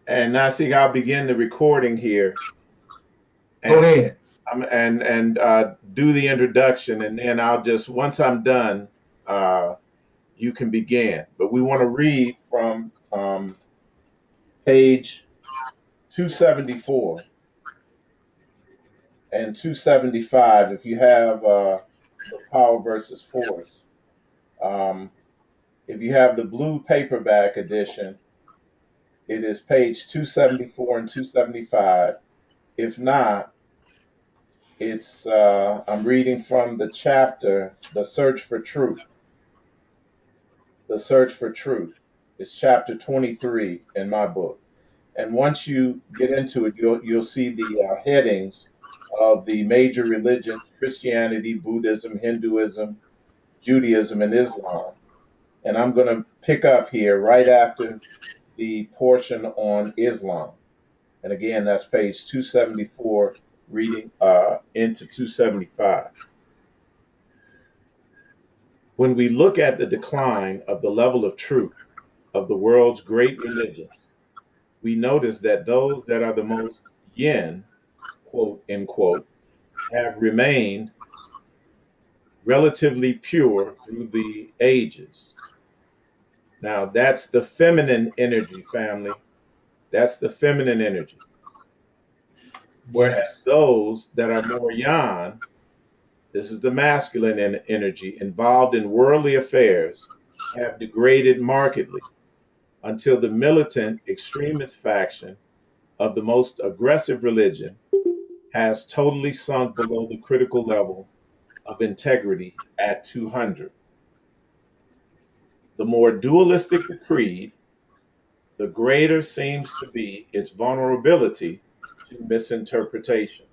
And Nasik, I'll begin the recording here, Go and ahead. do the introduction, and then I'll just once I'm done, uh, you can begin. But we want to read from page 274 and 275. If you have the Power versus Force, um, if you have the blue paperback edition, it is page 274 and 275. If not, it's I'm reading from the chapter, The Search for Truth. The Search for Truth. It's chapter 23 in my book. And once you get into it, you'll see the headings of the major religions: Christianity, Buddhism, Hinduism, Judaism, and Islam. And I'm going to pick up here right after the portion on Islam. And again, that's page 274, reading into 275. When we look at the decline of the level of truth of the world's great religions, we notice that those that are the most yin, quote unquote, have remained relatively pure through the ages. Now, that's the feminine energy, family. That's the feminine energy. Whereas Yes. those that are more yang, this is the masculine energy, involved in worldly affairs, have degraded markedly until the militant extremist faction of the most aggressive religion has totally sunk below the critical level of integrity at 200. The more dualistic the creed, the greater seems to be its vulnerability to misinterpretation.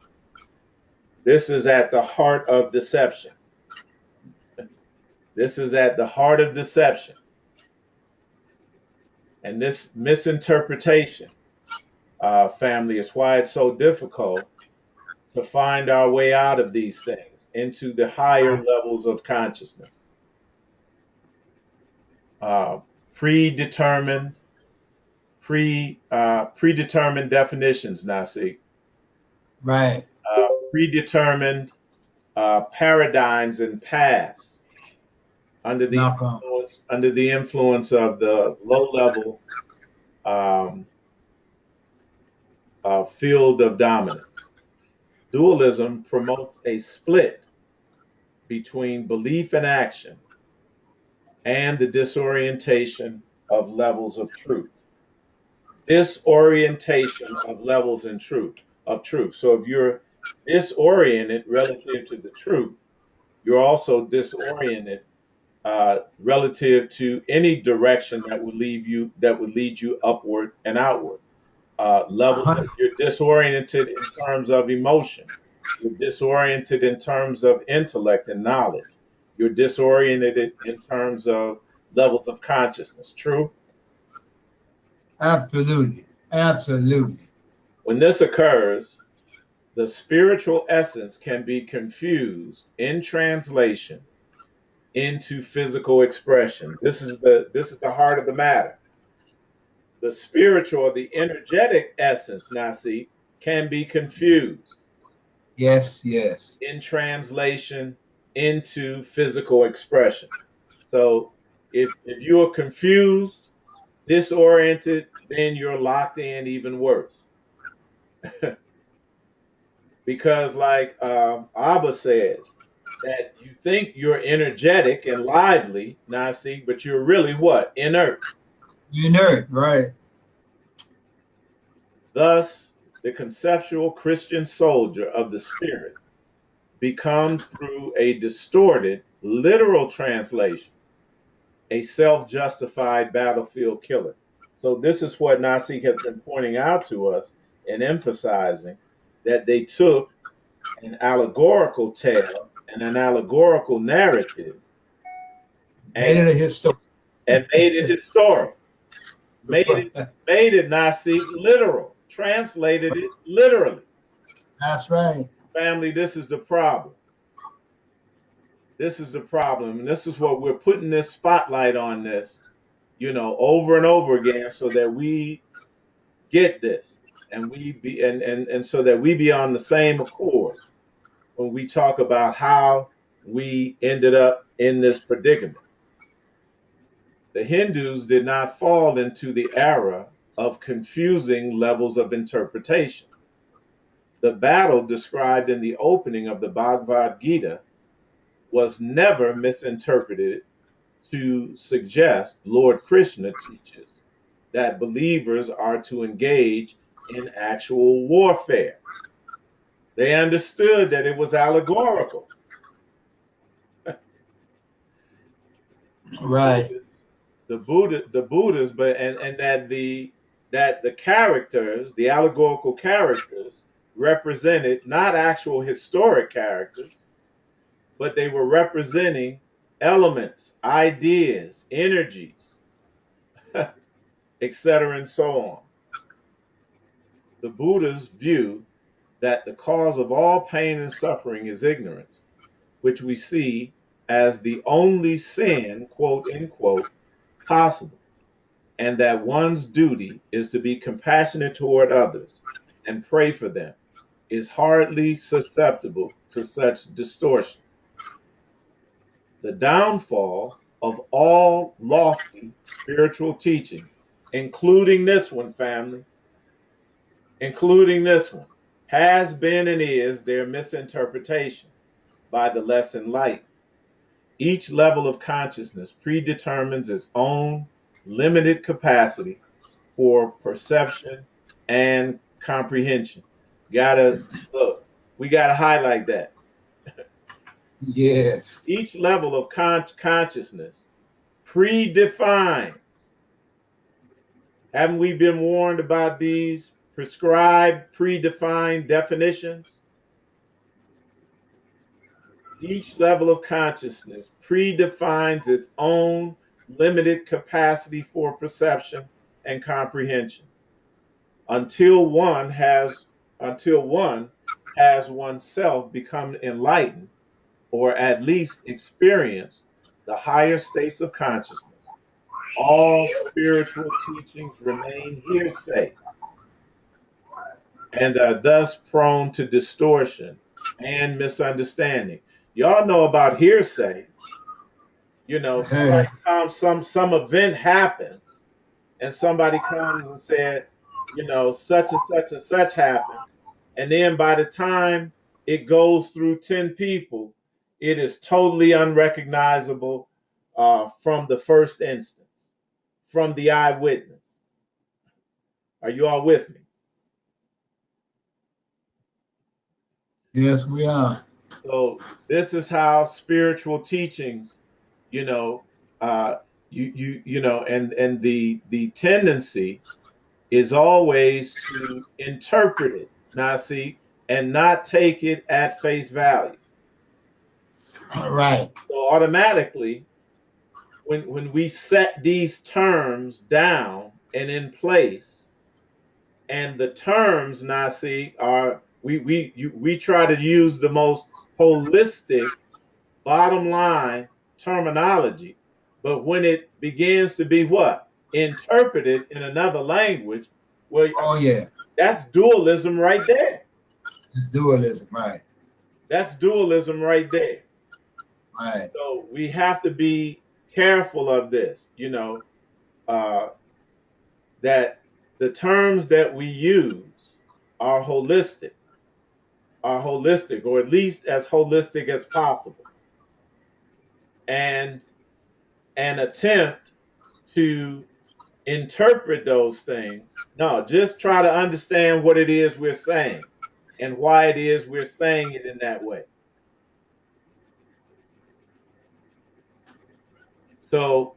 This is at the heart of deception. This is at the heart of deception. And this misinterpretation, family, is why it's so difficult to find our way out of these things into the higher levels of consciousness. Uh, predetermined, predetermined definitions, Nasik. Right. Predetermined paradigms and paths No problem. under the influence of the low level um, field of dominance. Dualism promotes a split between belief and action and the disorientation of levels of truth. Disorientation of levels in truth of truth. So if you're disoriented relative to the truth, you're also disoriented relative to any direction that would lead you upward and outward. Level, 100. you're disoriented in terms of emotion. You're disoriented in terms of intellect and knowledge. You're disoriented in terms of levels of consciousness. True. Absolutely. Absolutely. When this occurs, the spiritual essence can be confused in translation into physical expression. This is the heart of the matter. The spiritual or the energetic essence, Nasi, can be confused Yes, yes. in translation into physical expression. So if you're confused, disoriented, then you're locked in even worse. Because like Abba says, that you think you're energetic and lively, Nasi, but you're really what? Inert. Inert, right. Thus, the conceptual Christian soldier of the spirit becomes, through a distorted literal translation, a self-justified battlefield killer. So this is what Nasik has been pointing out to us and emphasizing, that they took an allegorical tale and an allegorical narrative Made and it a history. made it historic, made it Nasik literal, translated it literally. That's right. Family, this is the problem. This is the problem, and this is what we're putting this spotlight on this, over and over again, so that we get this, and we be and so that we be on the same accord when we talk about how we ended up in this predicament. The Hindus did not fall into the era of confusing levels of interpretation. The battle described in the opening of the Bhagavad Gita was never misinterpreted to suggest Lord Krishna teaches that believers are to engage in actual warfare. They understood that it was allegorical. The Right. Buddhists, the Buddhists, but and that the characters, the allegorical characters, represented not actual historic characters, but they were representing elements, ideas, energies, etc., and so on. The Buddha's view that the cause of all pain and suffering is ignorance, which we see as the only sin, quote unquote, possible, and that one's duty is to be compassionate toward others and pray for them, is hardly susceptible to such distortion. The downfall of all lofty spiritual teachings, including this one, family, including this one, has been and is their misinterpretation by the less enlightened. Each level of consciousness predetermines its own limited capacity for perception and comprehension. Gotta look, we gotta highlight that. Yes. Each level of consciousness predefines. Haven't we been warned about these prescribed, predefined definitions? Each level of consciousness predefines its own limited capacity for perception and comprehension until one has oneself become enlightened or at least experienced the higher states of consciousness. All spiritual teachings remain hearsay and are thus prone to distortion and misunderstanding. Y'all know about hearsay. You know, somebody comes, some event happens, and somebody comes and said, you know, such and such and such happened, and then by the time it goes through 10 people, it is totally unrecognizable from the first instance, from the eyewitness. Are you all with me? Yes, we are. So this is how spiritual teachings, you know, uh, you know, and the tendency is always to interpret it, Nasik, and not take it at face value. Right. So automatically, when we set these terms down and in place, and the terms, Nasik, are we try to use the most holistic bottom line terminology, but when it begins to be what? Interpreted in another language, well, Oh yeah. that's dualism right there. It's dualism. Right. That's dualism right there. Right. So we have to be careful of this, you know, uh, that the terms that we use are holistic, or at least as holistic as possible, and an attempt to interpret those things. No, just try to understand what it is we're saying and why it is we're saying it in that way. So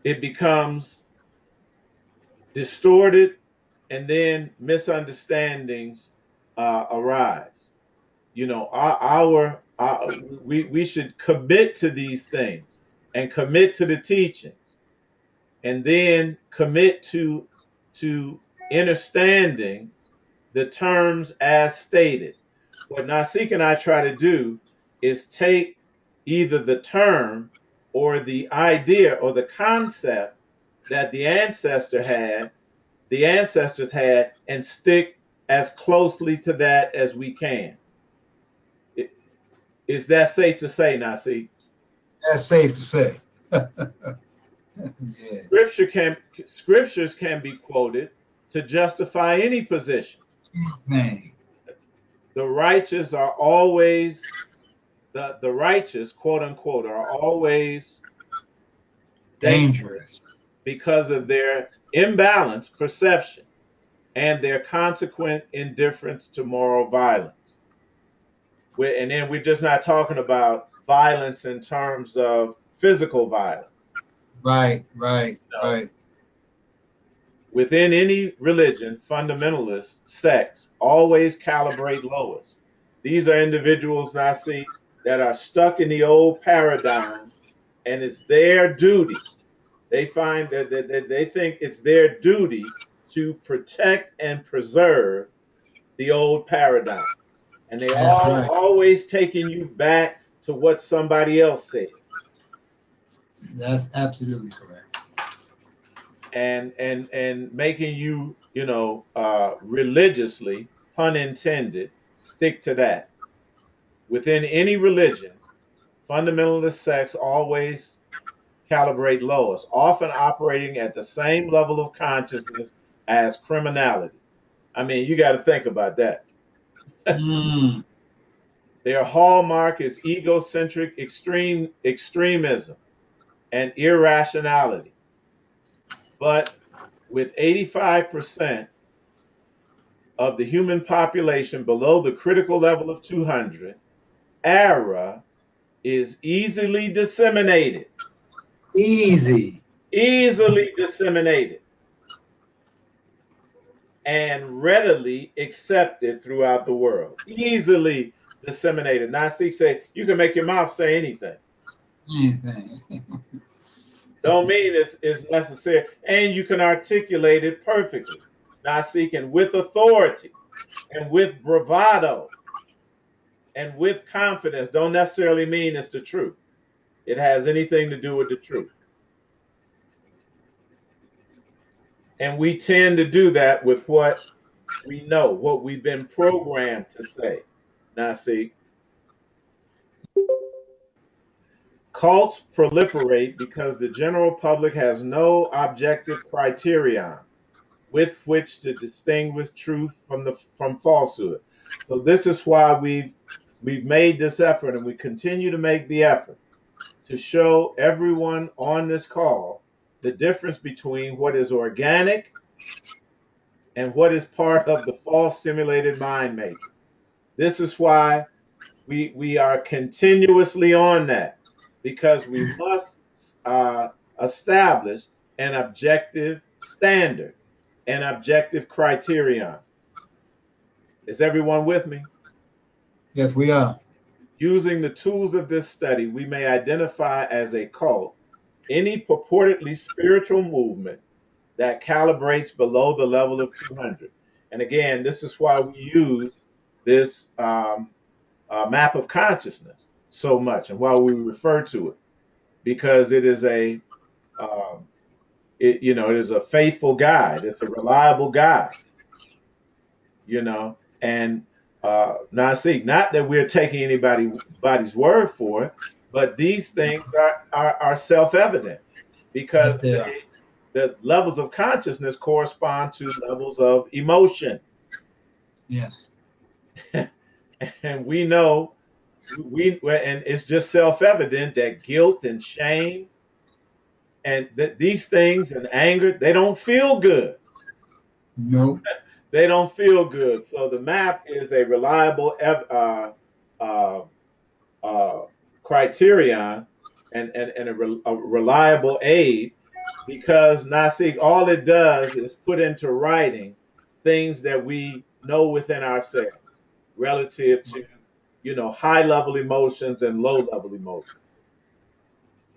it becomes distorted, and then misunderstandings arise. You know, we should commit to these things and commit to the teachings, and then commit to understanding the terms as stated. What Nasik and I try to do is take either the term or the idea or the concept that the ancestor had the ancestors had and stick as closely to that as we can. Is that safe to say, Nasik? That's safe to say. Yeah. Scriptures can be quoted to justify any position. Man, The righteous are always the righteous, quote unquote, are always dangerous dangerous. because of their imbalanced perception and their consequent indifference to moral violence. And then we're just not talking about violence in terms of physical violence. Right, right, No. right. Within any religion, fundamentalist sects always calibrate lowest. These are individuals, now see, that are stuck in the old paradigm, and it's their duty. They find that they think it's their duty to protect and preserve the old paradigm. And they That's all right. always taking you back to what somebody else said. That's absolutely correct. And making you, religiously, pun intended, stick to that. Within any religion, fundamentalist sects always calibrate lowest, often operating at the same level of consciousness as criminality. I mean, you got to think about that. Mm, Their hallmark is egocentric extremism and irrationality. But with 85% of the human population below the critical level of 200, error is easy. easily disseminated, and readily accepted throughout the world. Easily disseminated. Nasik say you can make your mouth say anything. Anything. Don't mean it's necessary, and you can articulate it perfectly. Nasik, and with authority, and with bravado, and with confidence. Don't necessarily mean it's the truth. It has anything to do with the truth. And we tend to do that with what we know, what we've been programmed to say. Nasik. Cults proliferate because the general public has no objective criterion with which to distinguish truth from falsehood. So this is why we've made this effort, and we continue to make the effort to show everyone on this call the difference between what is organic and what is part of the false simulated mind matrix. This is why we are continuously on that, because we must establish an objective standard, an objective criterion. Is everyone with me? Yes, we are. Using the tools of this study, we may identify as a cult any purportedly spiritual movement that calibrates below the level of 200. And again, this is why we use this map of consciousness so much, and why we refer to it, because it is um, it is a faithful guide. It's a reliable guide, and not that we're taking anybody's word for it, but these things are self-evident, because Yes, they are. the levels of consciousness correspond to levels of emotion. Yes. And we know, and it's just self-evident that guilt and shame and these things and anger, they don't feel good. Nope. They don't feel good. So the map is a reliable uh, uh, criterion, and a reliable aid, because Nasik, all it does is put into writing things that we know within ourselves relative to, high level emotions and low level emotions.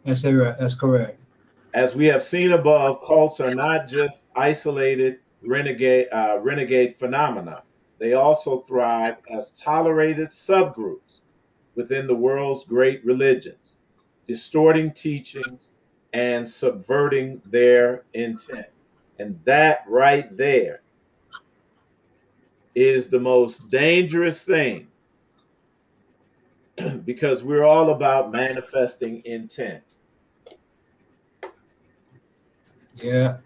That's correct. As we have seen above, cults are not just isolated renegade phenomena. They also thrive as tolerated subgroups within the world's great religions, distorting teachings and subverting their intent. And that right there is the most dangerous thing because we're all about manifesting intent. Yeah.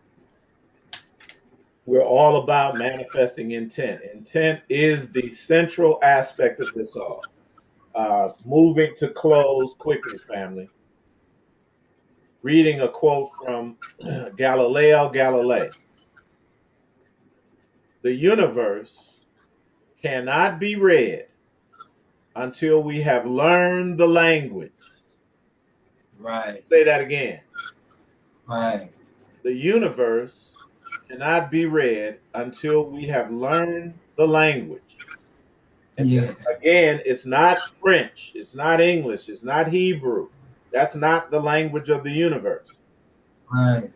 We're all about manifesting intent. Intent is the central aspect of this all. Moving to close quickly, family. Reading a quote from Galileo Galilei. The universe cannot be read until we have learned the language. Right. Say that again. Right. The universe cannot be read until we have learned the language. And Yeah. again, it's not French, it's not English, it's not Hebrew. That's not the language of the universe. Right.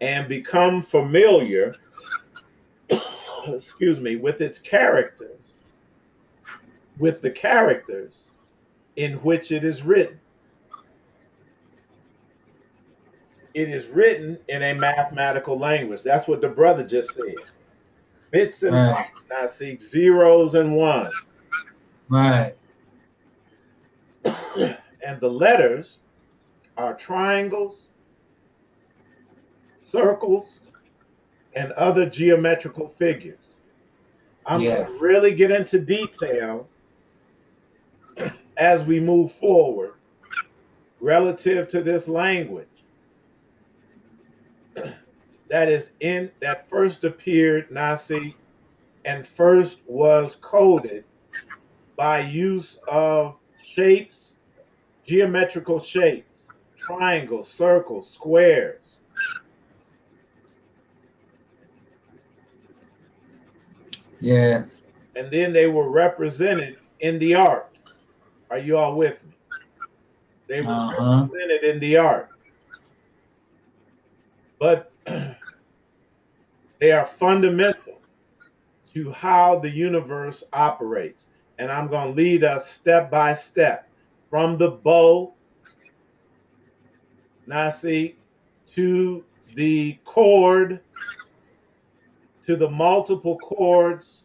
And become familiar, excuse me, with its characters, with the characters in which it is written. It is written in a mathematical language. That's what the brother just said. Bits and Right. bytes, Nasik, zeros and ones. Right. And the letters are triangles, circles, and other geometrical figures. I'm going Yes. to really get into detail as we move forward relative to this language that first appeared, Nasi, and first was coded by use of shapes, geometrical shapes, triangles, circles, squares. Yeah. And then they were represented in the art. Are you all with me? They were Uh-huh. represented in the art. But they are fundamental to how the universe operates. And I'm going to lead us step by step from the bow, Nasi, to the chord, to the multiple chords,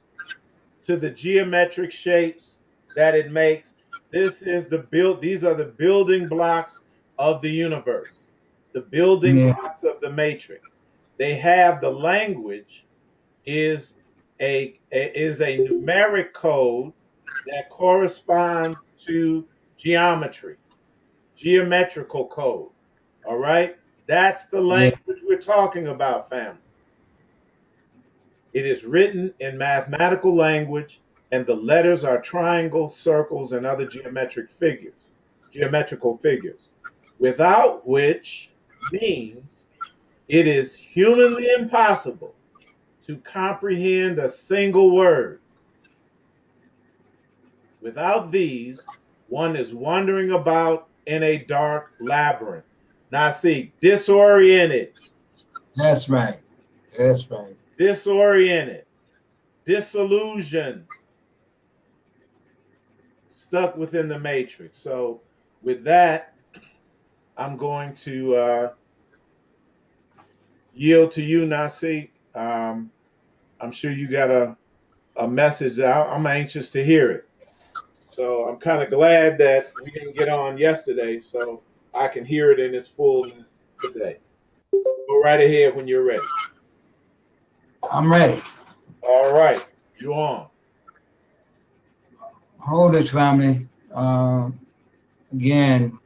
to the geometric shapes that it makes. These are the building blocks of the universe, the building Yeah. blocks of the matrix. They have the language is a numeric code that corresponds to geometry, geometrical code. All right? That's the Yeah. language we're talking about, family. It is written in mathematical language, and the letters are triangles, circles, and other geometrical figures, without which means it is humanly impossible to comprehend a single word. Without these, one is wandering about in a dark labyrinth. Now, see, disoriented, That's right. That's right. disoriented, disillusioned, stuck within the matrix. So, with that, I'm going to yield to you, Nasik. I'm sure you got a message out. I'm anxious to hear it. So I'm kind of glad that we didn't get on yesterday so I can hear it in its fullness today. Go right ahead when you're ready. I'm ready. All right, you on. Hold this, family. Again,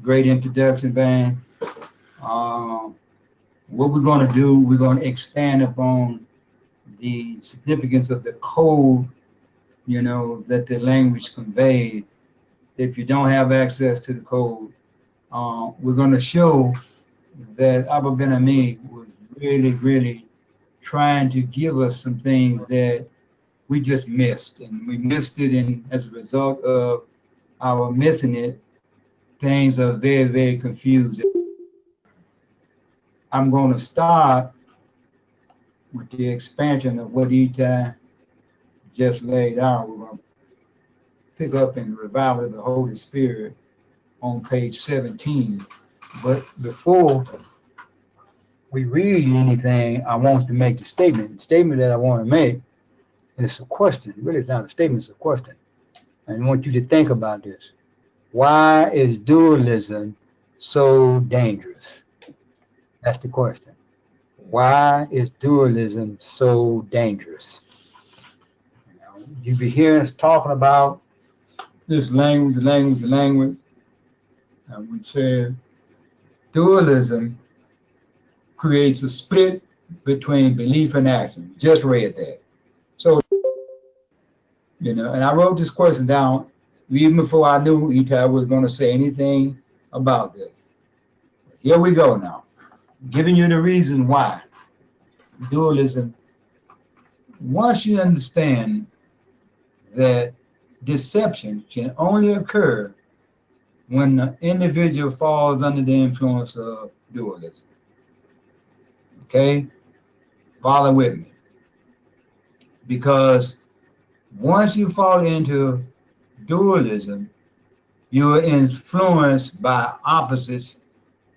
great introduction, Van. Um, what we're going to do, we're going to expand upon the significance of the code, that the language conveys. If you don't have access to the code, we're going to show that Abba Ben Ami was really, really trying to give us some things that we just missed. And we missed it, and as a result of our missing it, things are very, very confusing. I'm going to start with the expansion of what Eitai just laid out. We're going to pick up in Revival of the Holy Spirit on page 17. But before we read anything, I want to make the statement. The statement that I want to make is a question. Really, it's not a statement, it's a question. And I want you to think about this. Why is dualism so dangerous? That's the question. Why is dualism so dangerous? You be hearing us talking about this language, and we said dualism creates a split between belief and action. Just read that. So, and I wrote this question down even before I knew Eitai was going to say anything about this. Here we go now. Giving you the reason why dualism, once you understand that deception can only occur when the individual falls under the influence of dualism. Okay? Follow with me. Because once you fall into dualism, you're influenced by opposites,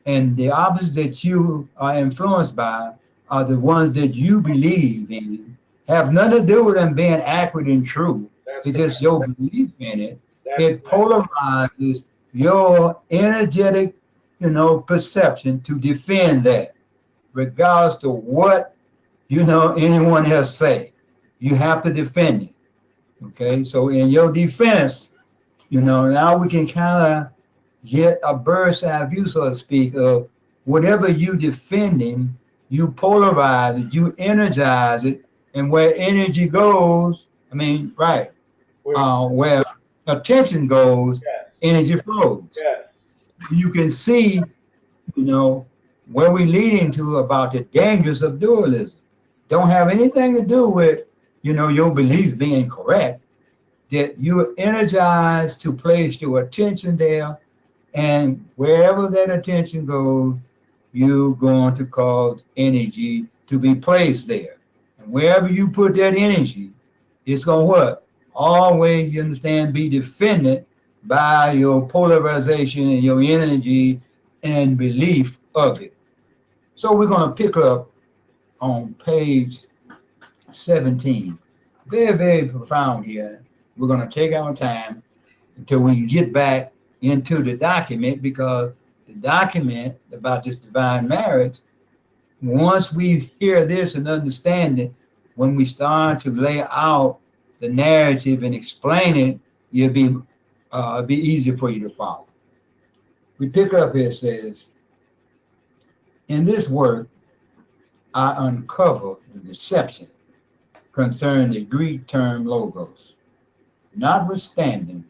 and the opposites that you are influenced by are the ones that you believe in. Have nothing to do with them being accurate and true. It's just your belief in it. It polarizes your energetic, perception to defend that, regardless to what, anyone else say. You have to defend it. Okay, so in your defense, now we can kind of get a bird's eye view, so to speak, of whatever you defending, you polarize it, you energize it, and where energy goes, right, where attention goes, yes, energy flows. Yes. You can see, where we're leading to about the dangers of dualism. Don't have anything to do with, your belief being correct, that you're energized to place your attention there, and wherever that attention goes, you're going to cause energy to be placed there. And wherever you put that energy, it's going to what? Always, you understand, be defended by your polarization and your energy and belief of it. So we're going to pick up on page 17. Very, very profound here. We're going to take our time until we can get back into the document, because the document about this divine marriage, once we hear this and understand it, when we start to lay out the narrative and explain it, it'll be easier for you to follow. We pick up here, it says, in this work, I uncover the deception concerning the Greek term logos. Notwithstanding,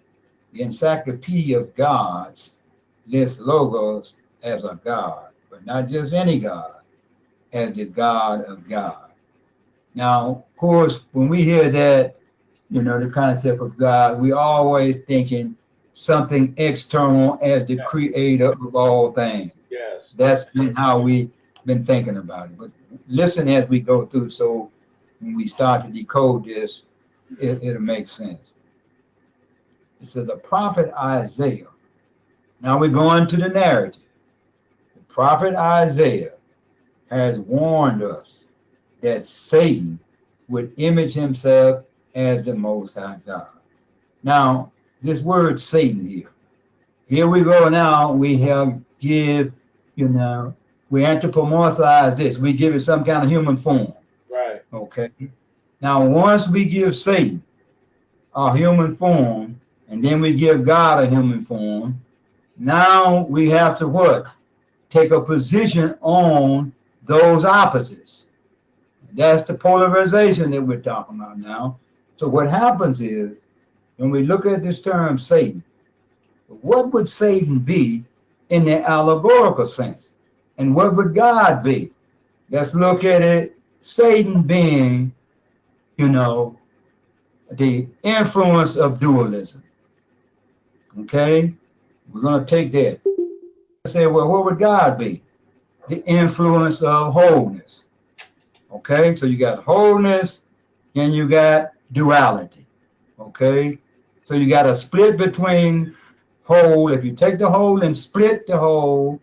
the Encyclopedia of Gods lists logos as a God, but not just any God, as the God of God. Now, of course, when we hear that, the concept of God, we always thinking something external as the creator of all things. Yes. That's been how we've been thinking about it. But listen as we go through, so when we start to decode this, it'll make sense. It says the prophet Isaiah. Now we're going to the narrative. The prophet Isaiah has warned us that Satan would image himself as the Most High God. Now, this word Satan here we go now, we have we anthropomorphize this. We give it some kind of human form. Right. Okay. Now, once we give Satan a human form, and then we give God a human form, now we have to what? Take a position on those opposites. That's the polarization that we're talking about now. So what happens is, when we look at this term Satan, what would Satan be in the allegorical sense? And what would God be? Let's look at it. Satan being, the influence of dualism. Okay? We're going to take that. Say, well, what would God be? The influence of wholeness. Okay? So you got wholeness and you got duality. Okay? So you got a split between whole. If you take the whole and split the whole,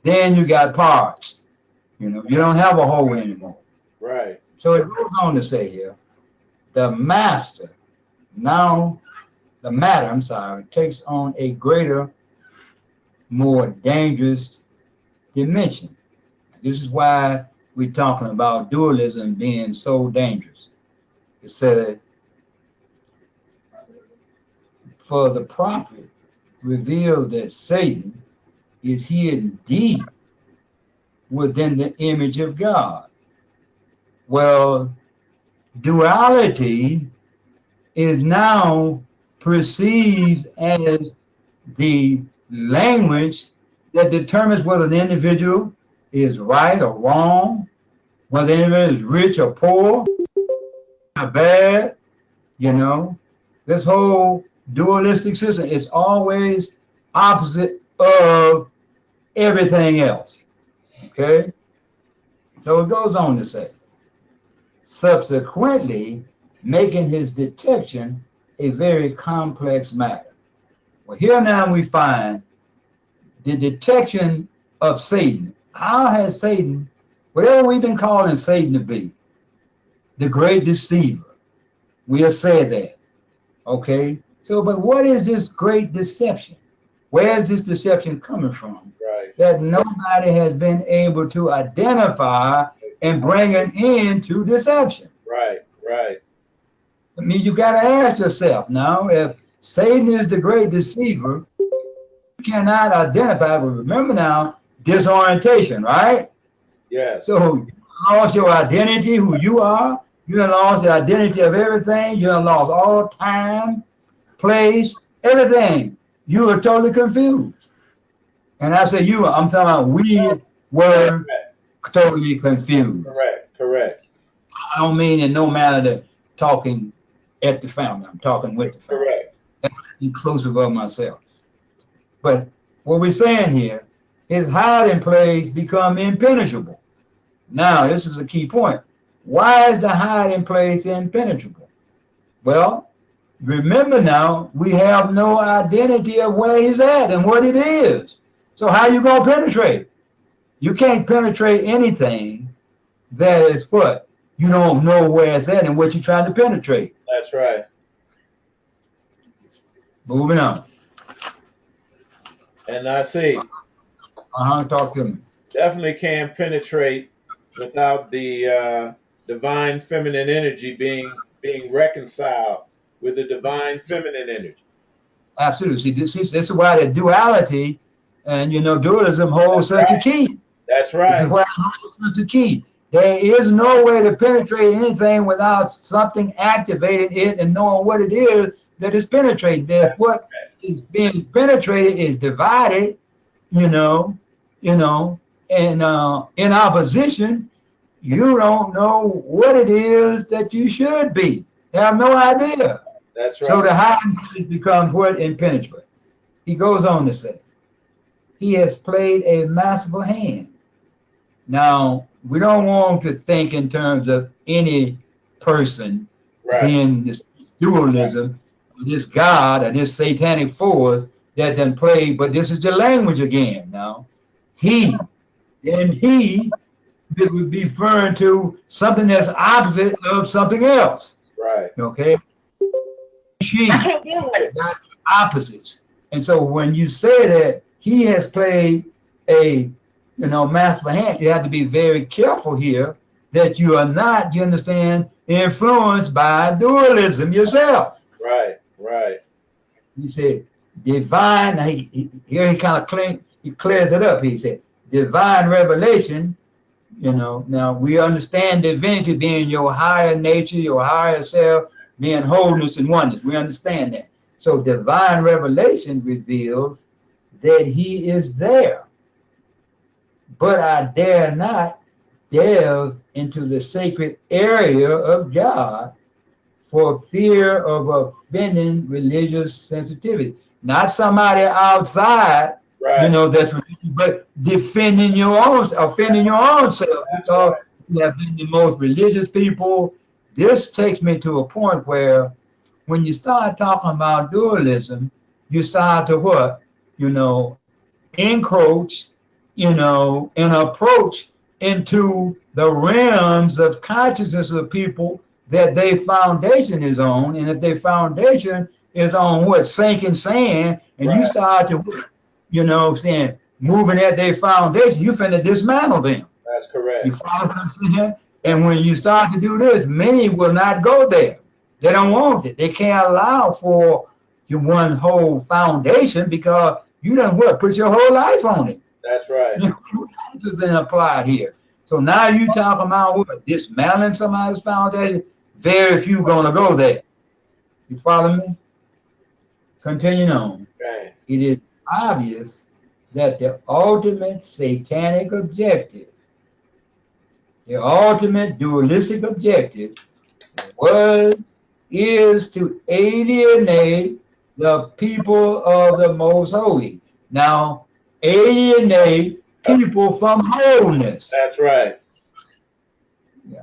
then you got parts. You know, you don't have a hoe anymore. Right. So it goes on to say here, the master, now the matter, I'm sorry, takes on a greater, more dangerous dimension. This is why we're talking about dualism being so dangerous. It said, for the prophet revealed that Satan is hidden deep within the image of God. Well, duality is now perceived as the language that determines whether an individual is right or wrong, whether an individual is rich or poor, or bad, you know. This whole dualistic system is always opposite of everything else. Okay? So it goes on to say, subsequently making his detection a very complex matter. Well, here now we find the detection of Satan. How has Satan, whatever we've been calling Satan to be, the great deceiver, we have said that. Okay? So, but what is this great deception? Where is this deception coming from? Right. That nobody has been able to identify and bring an end to deception. Right. Right. I mean, you got to ask yourself now, if Satan is the great deceiver, you cannot identify, but remember now, disorientation, right? Yes. So you lost your identity, who you are. You done lost the identity of everything. You done lost all time, place, everything. You were totally confused. And I say you, I'm talking about we were totally confused. Correct. Correct. I don't mean in no manner that talking at the family. I'm talking with the family. Correct. That's inclusive of myself. But what we're saying here is hiding place become impenetrable. Now, this is a key point. Why is the hiding place impenetrable? Well, remember now, we have no identity of where he's at and what it is. So how you going to penetrate? You can't penetrate anything that is what? You don't know where it's at and what you're trying to penetrate. That's right. Moving on. And I see. Talk to me. Definitely can't penetrate without the divine feminine energy being reconciled with the divine feminine energy. Absolutely. See, this is why the duality and dualism holds such a key. That's right. This is why it holds such a key. There is no way to penetrate anything without something activating it and knowing what it is that is penetrated. That what is being penetrated is divided, and in opposition, you don't know what it is that you should be. You have no idea. That's right. So the hiding place becomes what? Impenetrable. He goes on to say, he has played a masterful hand. Now, we don't want to think in terms of any person being this dualism, this God or this satanic force that then play, but this is the language again now. He would be referring to something that's opposite of something else. Right. Okay? She, not opposites. And so when you say that he has played a masterful hand, you have to be very careful here that you are not, you understand, influenced by dualism yourself. Right, right. He said, divine, here he kind of clears it up. He said, divine revelation, now we understand divinity being your higher nature, your higher self, being wholeness and oneness. We understand that. So divine revelation reveals that he is there. But I dare not delve into the sacred area of God for fear of offending religious sensitivity. Not somebody outside, that's but defending your own, offending your own self. Because you have been the most religious people. This takes me to a point where when you start talking about dualism, you start to what? Encroach, and approach into the realms of consciousness of people that their foundation is on. And if their foundation is on what, sinking sand, and you Right. start to, you know what I'm saying, moving at their foundation, you finna dismantle them. That's You correct. follow what I'm saying? And when you start to do this, many will not go there. They don't want it. They can't allow for your one whole foundation because you done what? Put your whole life on it. That's right. Your life has been applied here. So now you talking about what? Dismantling somebody's foundation? Very few gonna go there. You follow me? Continuing on. Okay. It is obvious that the ultimate satanic objective, the ultimate dualistic objective, was, is to alienate the people of the most holy. Now, alienate people from wholeness. That's right.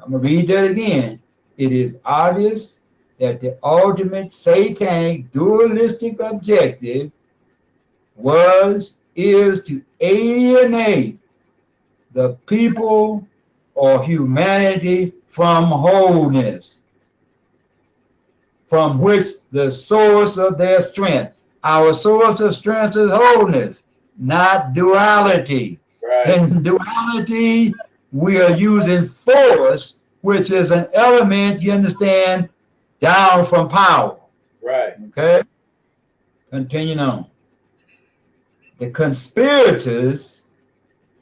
I'm going to read that again. It is obvious that the ultimate satanic dualistic objective was, is to alienate the people or humanity from wholeness, from which the source of their strength. Our source of strength is wholeness, not duality. Right. In duality, we are using force, which is an element, you understand, down from power. Right. Okay? Continuing on. The conspirators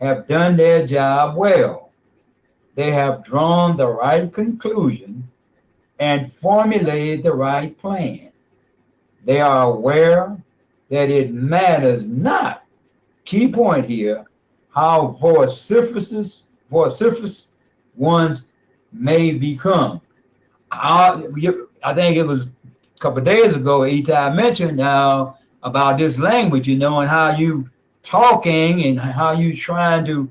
have done their job well. They have drawn the right conclusion and formulated the right plan. They are aware that it matters not, key point here, how vociferous ones may become. I think it was a couple of days ago, Eitai mentioned now about this language, you know, and how you talking and how you trying to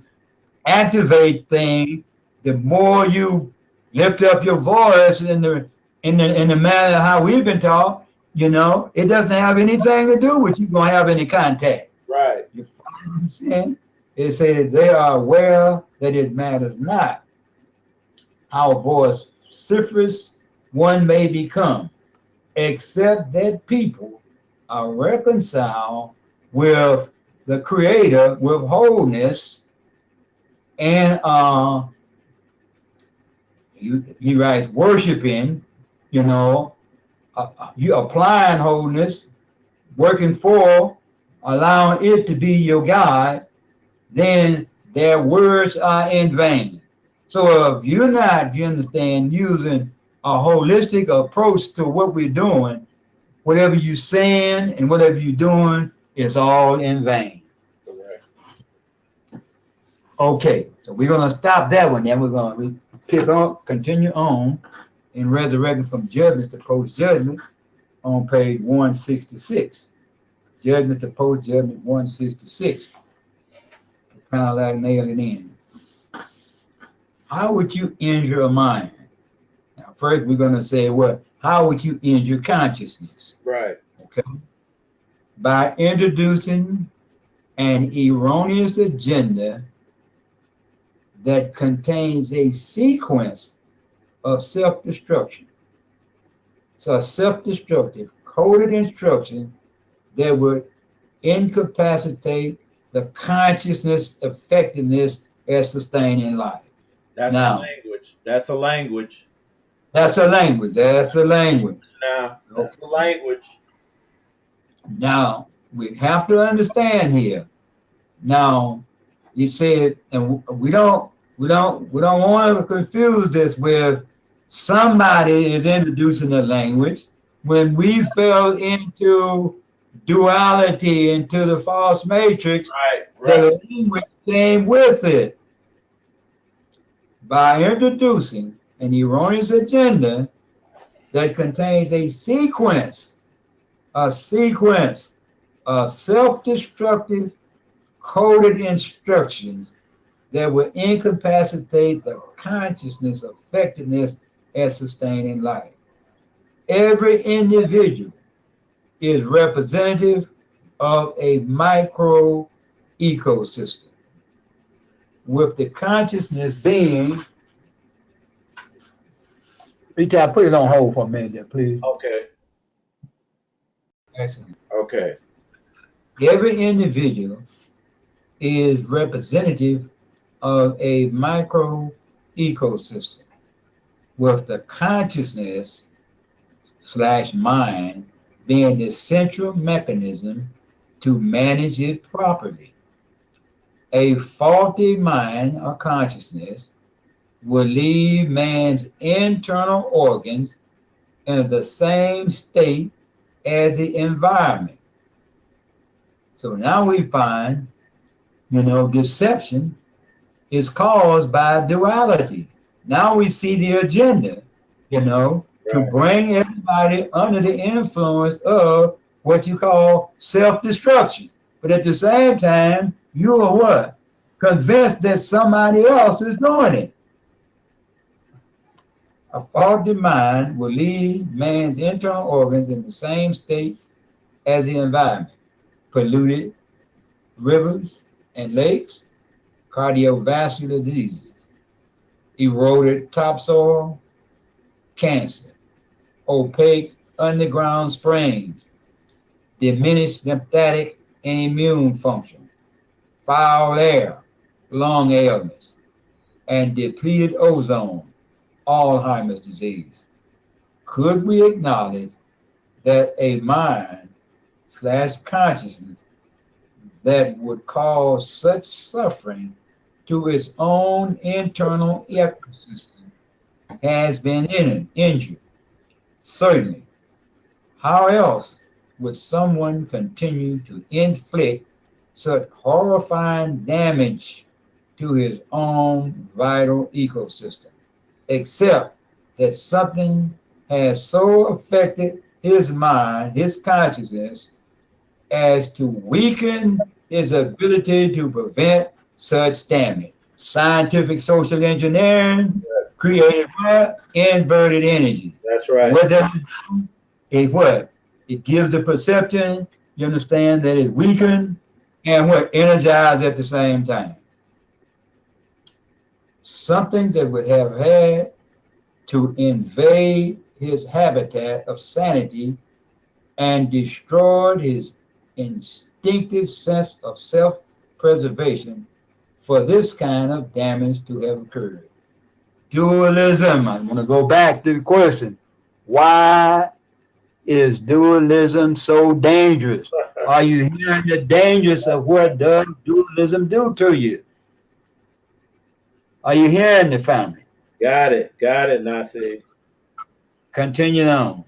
activate things. The more you lift up your voice in the manner how we've been taught, you know, it doesn't have anything to do with you gonna have any contact. Right. You follow what I'm saying? It says they are aware that it matters not how vociferous one may become, except that people are reconciled with the Creator, with wholeness, and he writes worshiping, you know, you applying wholeness, working for, allowing it to be your God, then their words are in vain. So if you're not, you understand, using a holistic approach to what we're doing, whatever you're saying and whatever you're doing is all in vain. Correct. Okay, so we're gonna stop that one. Then we're gonna pick up, continue on in resurrecting from judgments to post-judgment on page 166. Judgment to post-judgment 166. Kind of like nailing it in. How would you injure a mind? Now, first we're gonna say, well, how would you injure consciousness? Right. Okay. By introducing an erroneous agenda that contains a sequence of self-destruction. So a self-destructive coded instruction that would incapacitate the consciousness effectiveness as sustaining life. That's Now, a language. That's a language. that's a language. That's a language. Now, that's a language. Now, we have to understand here. Now, you said, and we don't want to confuse this with somebody is introducing a language when we fell into duality, into the false matrix. Right. The language came with it. By introducing an erroneous agenda that contains a sequence of self-destructive coded instructions that will incapacitate the consciousness effectiveness as sustaining life. Every individual is representative of a micro ecosystem. with the consciousness being, Eitai, put it on hold for a minute there, please. Okay. Excellent. Okay. Every individual is representative of a micro ecosystem with the consciousness slash mind being the central mechanism to manage it properly. A faulty mind or consciousness will leave man's internal organs in the same state as the environment. So now we find, deception is caused by duality. Now we see the agenda, to bring everybody under the influence of what you call self-destruction. But at the same time, you are what? Convinced that somebody else is doing it. A faulty mind will leave man's internal organs in the same state as the environment. Polluted rivers and lakes, cardiovascular diseases, eroded topsoil, cancer, opaque underground springs, diminished lymphatic and immune function, foul air, lung ailments, and depleted ozone, Alzheimer's disease. Could we acknowledge that a mind slash consciousness that would cause such suffering to its own internal ecosystem has been injured? Certainly. How else would someone continue to inflict such horrifying damage to his own vital ecosystem, except that something has so affected his mind, his consciousness, as to weaken his ability to prevent such damage? Scientific social engineering created what? Inverted energy. That's right. What does it do? It what? It gives the perception, you understand, that it's weakened and what? Energized at the same time. Something that would have had to invade his habitat of sanity and destroyed his instinctive sense of self-preservation for this kind of damage to have occurred. Dualism. I want to go back to the question. Why is dualism so dangerous? Are you hearing the dangers of what does dualism do to you? Are you hearing the family? Got it, Nasik. Continue on.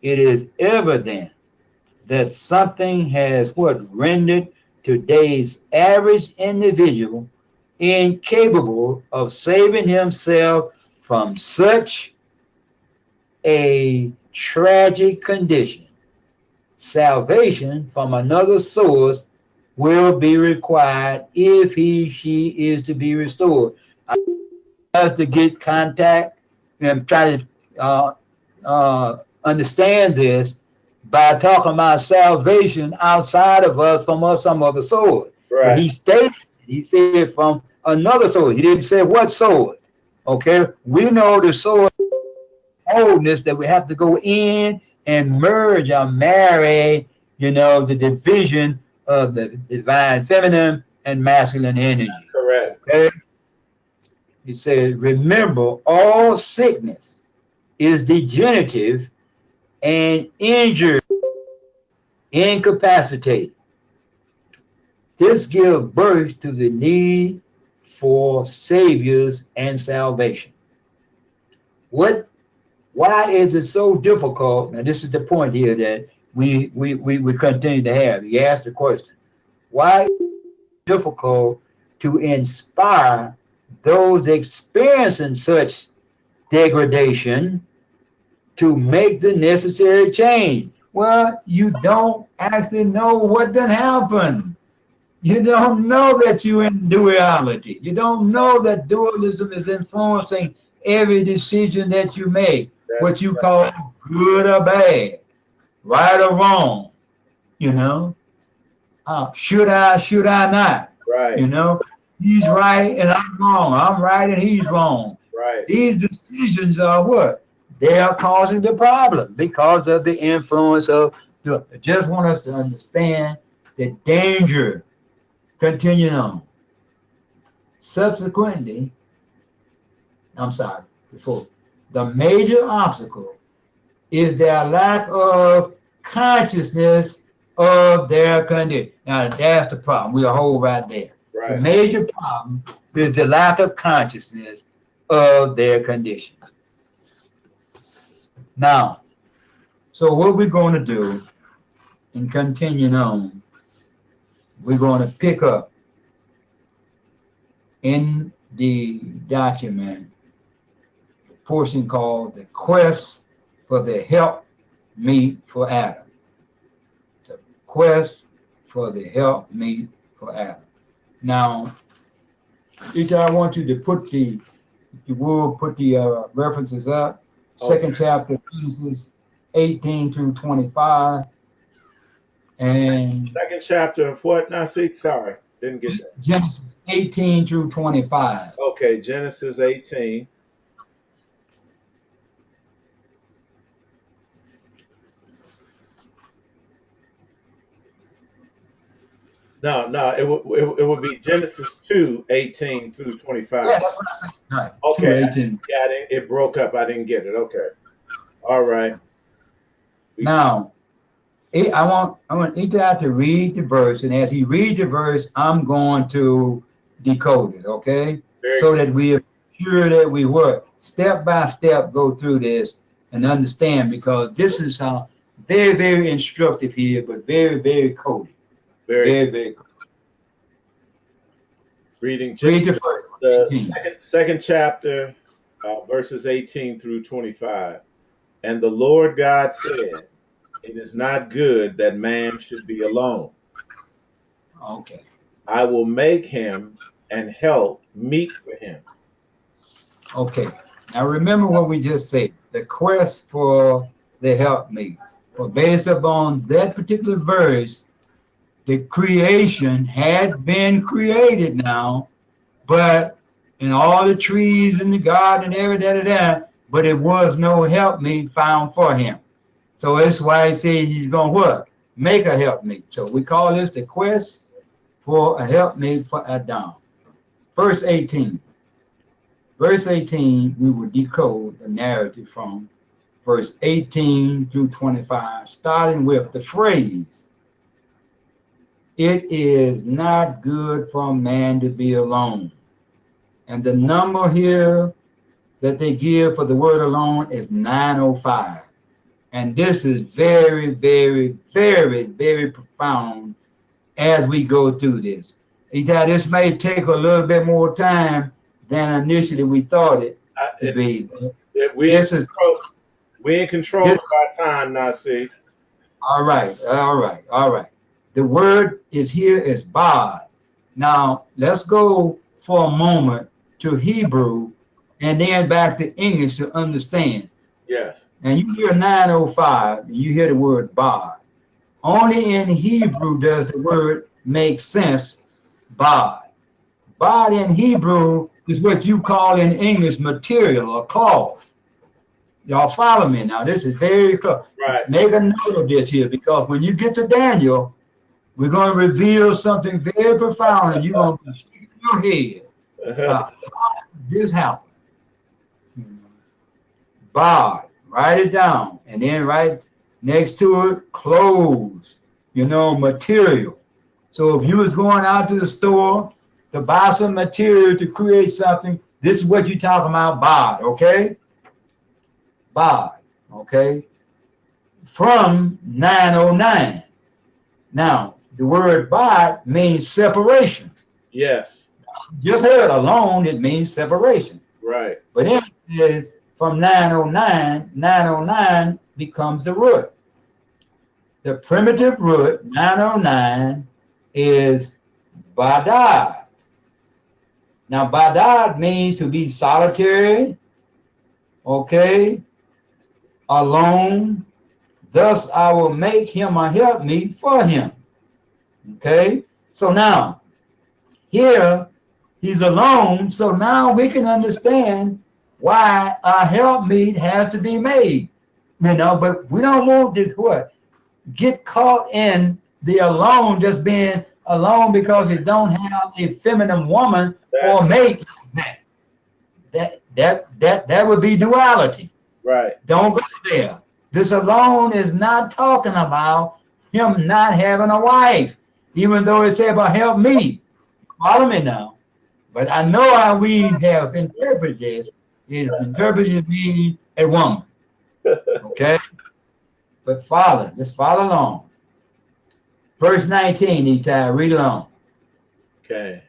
It is evident that something has what rendered today's average individual incapable of saving himself from such a tragic condition. Salvation from another source will be required if she is to be restored. I have to get contact and try to understand this by talking about salvation outside of us from some other source. Right. But he said from another source. He didn't say what source. Okay, we know the source wholeness that we have to go in and merge or marry, the division of the divine feminine and masculine energy. That's correct. Okay. He said, remember, all sickness is degenerative and injured, incapacitated. This gives birth to the need for saviors and salvation. Why is it so difficult? Now, this is the point here that we continue to have. You ask the question, why is it difficult to inspire those experiencing such degradation to make the necessary change? Well, you don't actually know what done happened. You don't know that you're in duality. You don't know that dualism is influencing every decision that you make. That's what you call good or bad, right or wrong. Should I not? Right. He's right and I'm wrong. I'm right and he's wrong. Right. These decisions are what? They are causing the problem because of the influence of I just want us to understand the danger. Continuing on. Subsequently, I'm sorry, before the major obstacle is their lack of consciousness of their condition. Now that's the problem. We'll hold right there. Right. The major problem is the lack of consciousness of their condition. Now, so what we're going to do and continuing on, we're going to pick up in the document the portion called the quest for the help meet for Adam. The quest for the help meet for Adam. Now, Eitai, I want you to put the, if you will, put the references up. Second chapter, Genesis 18 through 25. And second chapter of what, Nasik? Sorry, didn't get that. Genesis 18 through 25. Okay, Genesis 18. No, it would be Genesis 2, 18 through 25. Yeah, that's what I said. Right. Okay. 2:18. Yeah, it broke up. I didn't get it. Okay. All right. Now, I want Eitai to read the verse, and as he reads the verse, I'm going to decode it, okay? So that we are sure that we work step by step, go through this and understand, because this is how very, very instructive here, but very, very coded. Very, very coded. Reading Read the second chapter, verses 18 through 25. And the Lord God said, it is not good that man should be alone. Okay. I will make him and help meet for him. Okay. Now remember what we just said. The quest for the help meet. Well, based upon that particular verse, the creation had been created now, but in all the trees in the garden and everything, but it was no helpmeet found for him. So that's why he said he's going to what? Make a helpmeet. So we call this the quest for a helpmeet for Adam. Verse 18. Verse 18, we will decode the narrative from verse 18 through 25, starting with the phrase, it is not good for man to be alone. And the number here that they give for the word alone is 905. And this is very, very, very, very profound as we go through this. This may take a little bit more time than initially we thought it to be. We in control of our time, Nasik. All right. The word is here is bod. Now, let's go for a moment to Hebrew and then back to English to understand. Yes. And you hear 905, and you hear the word bod. Only in Hebrew does the word make sense, bod. Bod in Hebrew is what you call in English material or cloth. Y'all follow me now? This is very close. Right. Make a note of this here, because when you get to Daniel, we're going to reveal something very profound, and you're going to be shaking your head. How did this happen? Bod, write it down, and then right next to it, clothes, material. So if you was going out to the store to buy some material to create something, this is what you're talking about, bod, okay? Bod, okay? From 909. Now, the word bod means separation. Yes. Just heard alone, it means separation. Right. But then it is from 909, 909 becomes the root. The primitive root, 909, is badad. Now, badad means to be solitary, okay, alone. Thus, I will make him a helpmeet for him. Okay, so now, here He's alone. So now we can understand why a helpmeet has to be made. But we don't want to what? Get caught in the alone, just being alone because you don't have a feminine woman That or mate. That would be duality. right. Don't go there. This alone is not talking about him not having a wife, even though it said about help me. Follow me now. But I know how we have interpreted this. It is interpreted to be a woman. Okay? But follow, just follow along. Verse 19, Eitai, read along. Okay.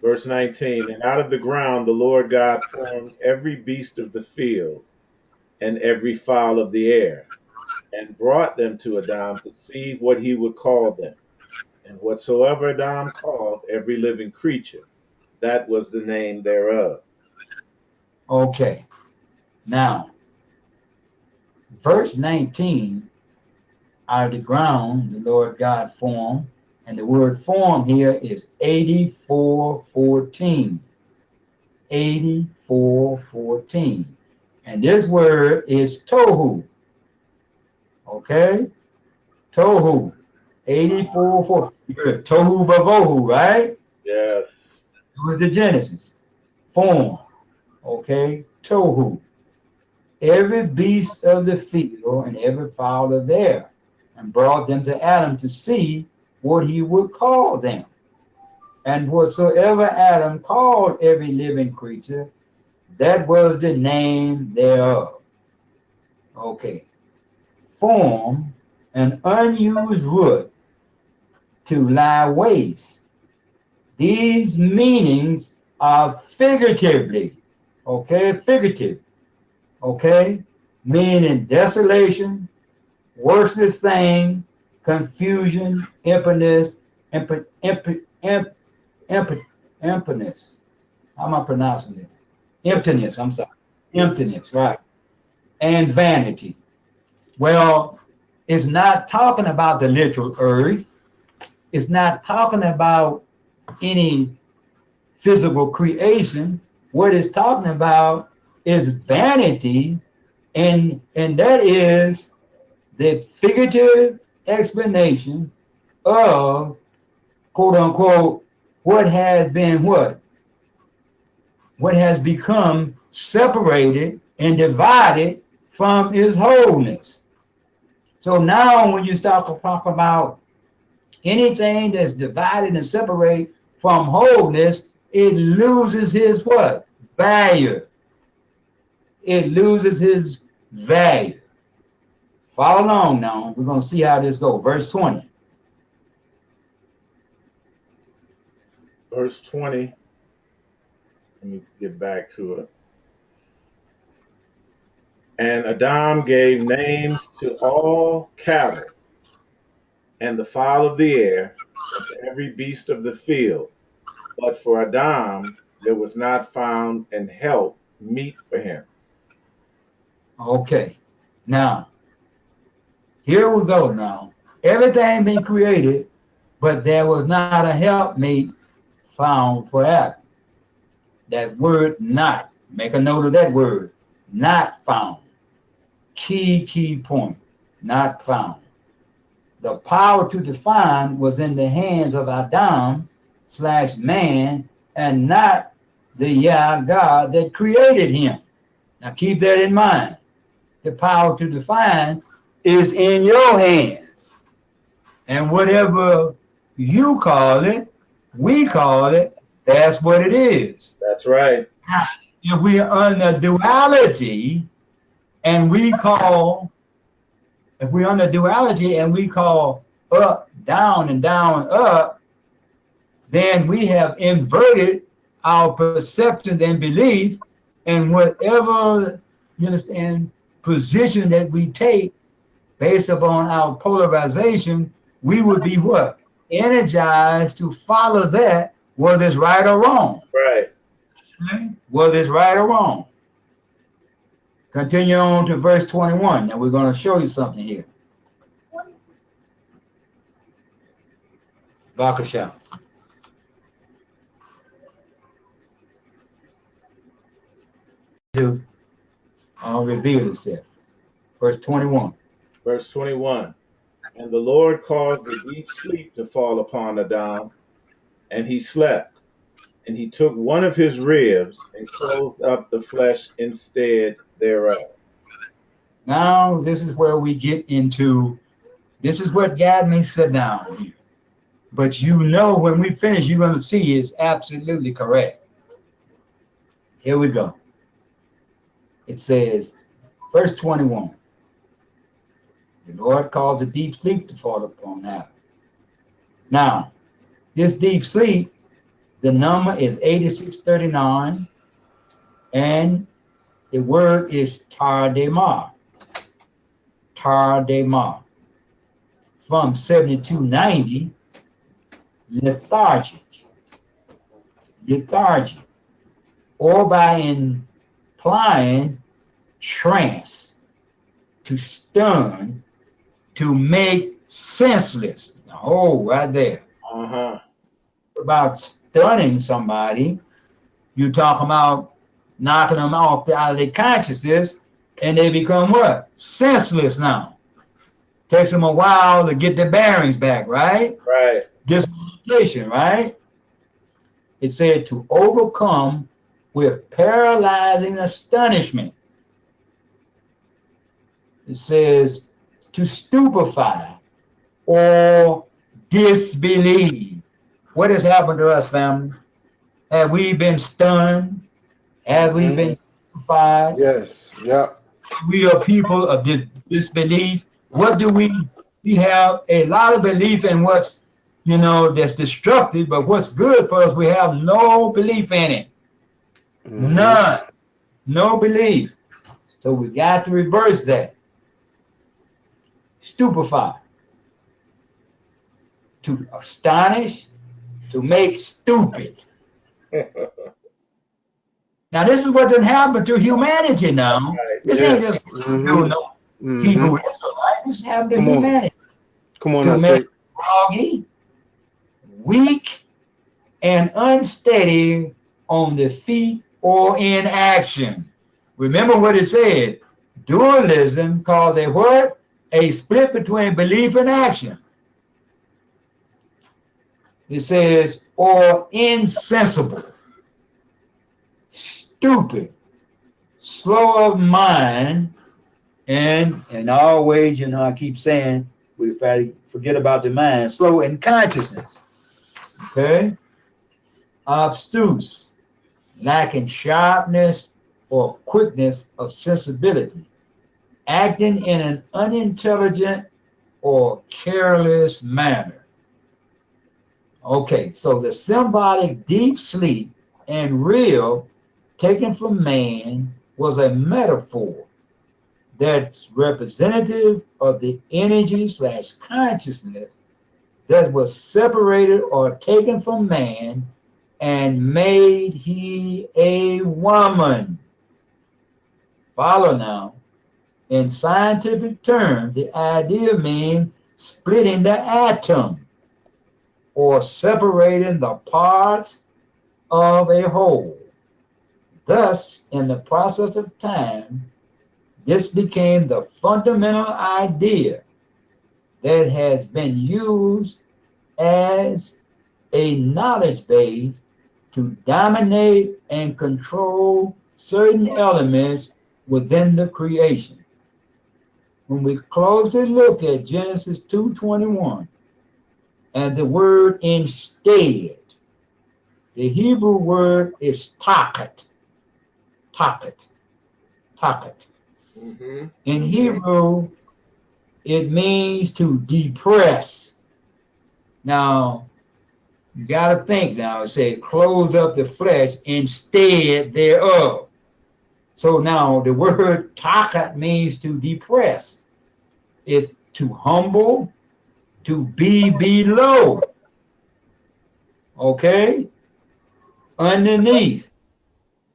Verse 19, and out of the ground the Lord God formed every beast of the field and every fowl of the air, and brought them to Adam to see what he would call them. And whatsoever Adam called every living creature, that was the name thereof. Okay. Now, verse 19, out of the ground the Lord God formed, and the word form here is 84:14. 84:14. And this word is tohu. Okay? Tohu. 84:4. You heard tohu bavohu, right? Yes. With the Genesis. Form. Okay? Tohu. Every beast of the field and every fowl of the air, and brought them to Adam to see what he would call them. And whatsoever Adam called every living creature, that was the name thereof. Okay. Form, an unused root to lie waste. These meanings are figuratively, okay, figurative, okay, meaning desolation, worthless thing, confusion, emptiness, emptiness. How am I pronouncing this? Emptiness, I'm sorry. Emptiness, right. And vanity. Well, it's not talking about the literal earth. It's not talking about any physical creation. What it's talking about is vanity, and that is the figurative explanation of, quote unquote, what has been what has become separated and divided from his wholeness. So now when you start to talk about anything that's divided and separated from wholeness, it loses his what? Value. It loses his value. Follow along now. We're going to see how this goes. Verse 20. Verse 20. Let me get back to it. And Adam gave names to all cattle and the fowl of the air and to every beast of the field. But for Adam there was not found an help meet for him. Okay. Now, here we go now. Everything been created, but there was not a helpmate found for Adam. That word not, make a note of that word, not found. Key point, not found. The power to define was in the hands of Adam/man, and not the Yah God that created him. Now keep that in mind. The power to define is in your hands. And whatever you call it, we call it, that's what it is. That's right. If we are under duality and we call, if we're under duality and we call up, down, and down, up, then we have inverted our perception and belief, and whatever, you understand, position that we take based upon our polarization, we would be what? Energized to follow that, whether it's right or wrong. Right. Okay? Whether it's right or wrong. Continue on to verse 21. Now we're going to show you something here. Bakasha. To reveal itself. Verse 21. Verse 21. And the Lord caused a deep sleep to fall upon Adam, and he slept. And he took one of his ribs and closed up the flesh instead thereof. Now, this is where we get into, this is what God may sit down here. But you know, when we finish, you're going to see it's absolutely correct. Here we go. It says, verse 21. The Lord caused a deep sleep to fall upon Adam. Now, this deep sleep, the number is 8639, and the word is tardema. Tardema. From 7290, lethargic. Lethargic. Or by implying trance, to stun, to make senseless. Oh, right there. Uh-huh. About stunning somebody, you talk about knocking them off out of their consciousness, and they become what? Senseless now. Takes them a while to get their bearings back, right? Right. Dislocation, right? It said to overcome with paralyzing astonishment. It says to stupefy or disbelieve. What has happened to us, family? Have we been stunned? Have we been stupefied? Yes. Yeah. We are people of disbelief. What do we have a lot of belief in what's, that's destructive, but what's good for us, we have no belief in it. None. No belief. So we got to reverse that. Stupefy. To astonish, to make stupid. Now, this is what didn't happen to humanity now. This ain't just Hebrew Israelite. This happened to humanity. Come on, to Nasik. make groggy, weak, and unsteady on the feet or in action. Remember what it said. Dualism caused a what? A split between belief and action. It says, or insensible, stupid, slow of mind, and always, I keep saying, we forget about the mind, slow in consciousness. Okay? Obtuse, lacking sharpness or quickness of sensibility, acting in an unintelligent or careless manner. Okay, so the symbolic deep sleep and real taken from man was a metaphor that's representative of the energy / consciousness that was separated or taken from man and made he a woman. Follow now. In scientific terms, the idea means splitting the atom or separating the parts of a whole. Thus, in the process of time, this became the fundamental idea that has been used as a knowledge base to dominate and control certain elements within the creation. When we closely look at Genesis 2:21 and the word instead, the Hebrew word is takat. Takat. Takat. In Hebrew, it means to depress. Now, you got to think now, it says, close up the flesh instead thereof. So now the word takat means to depress. It's to humble, to be below. Okay? Underneath.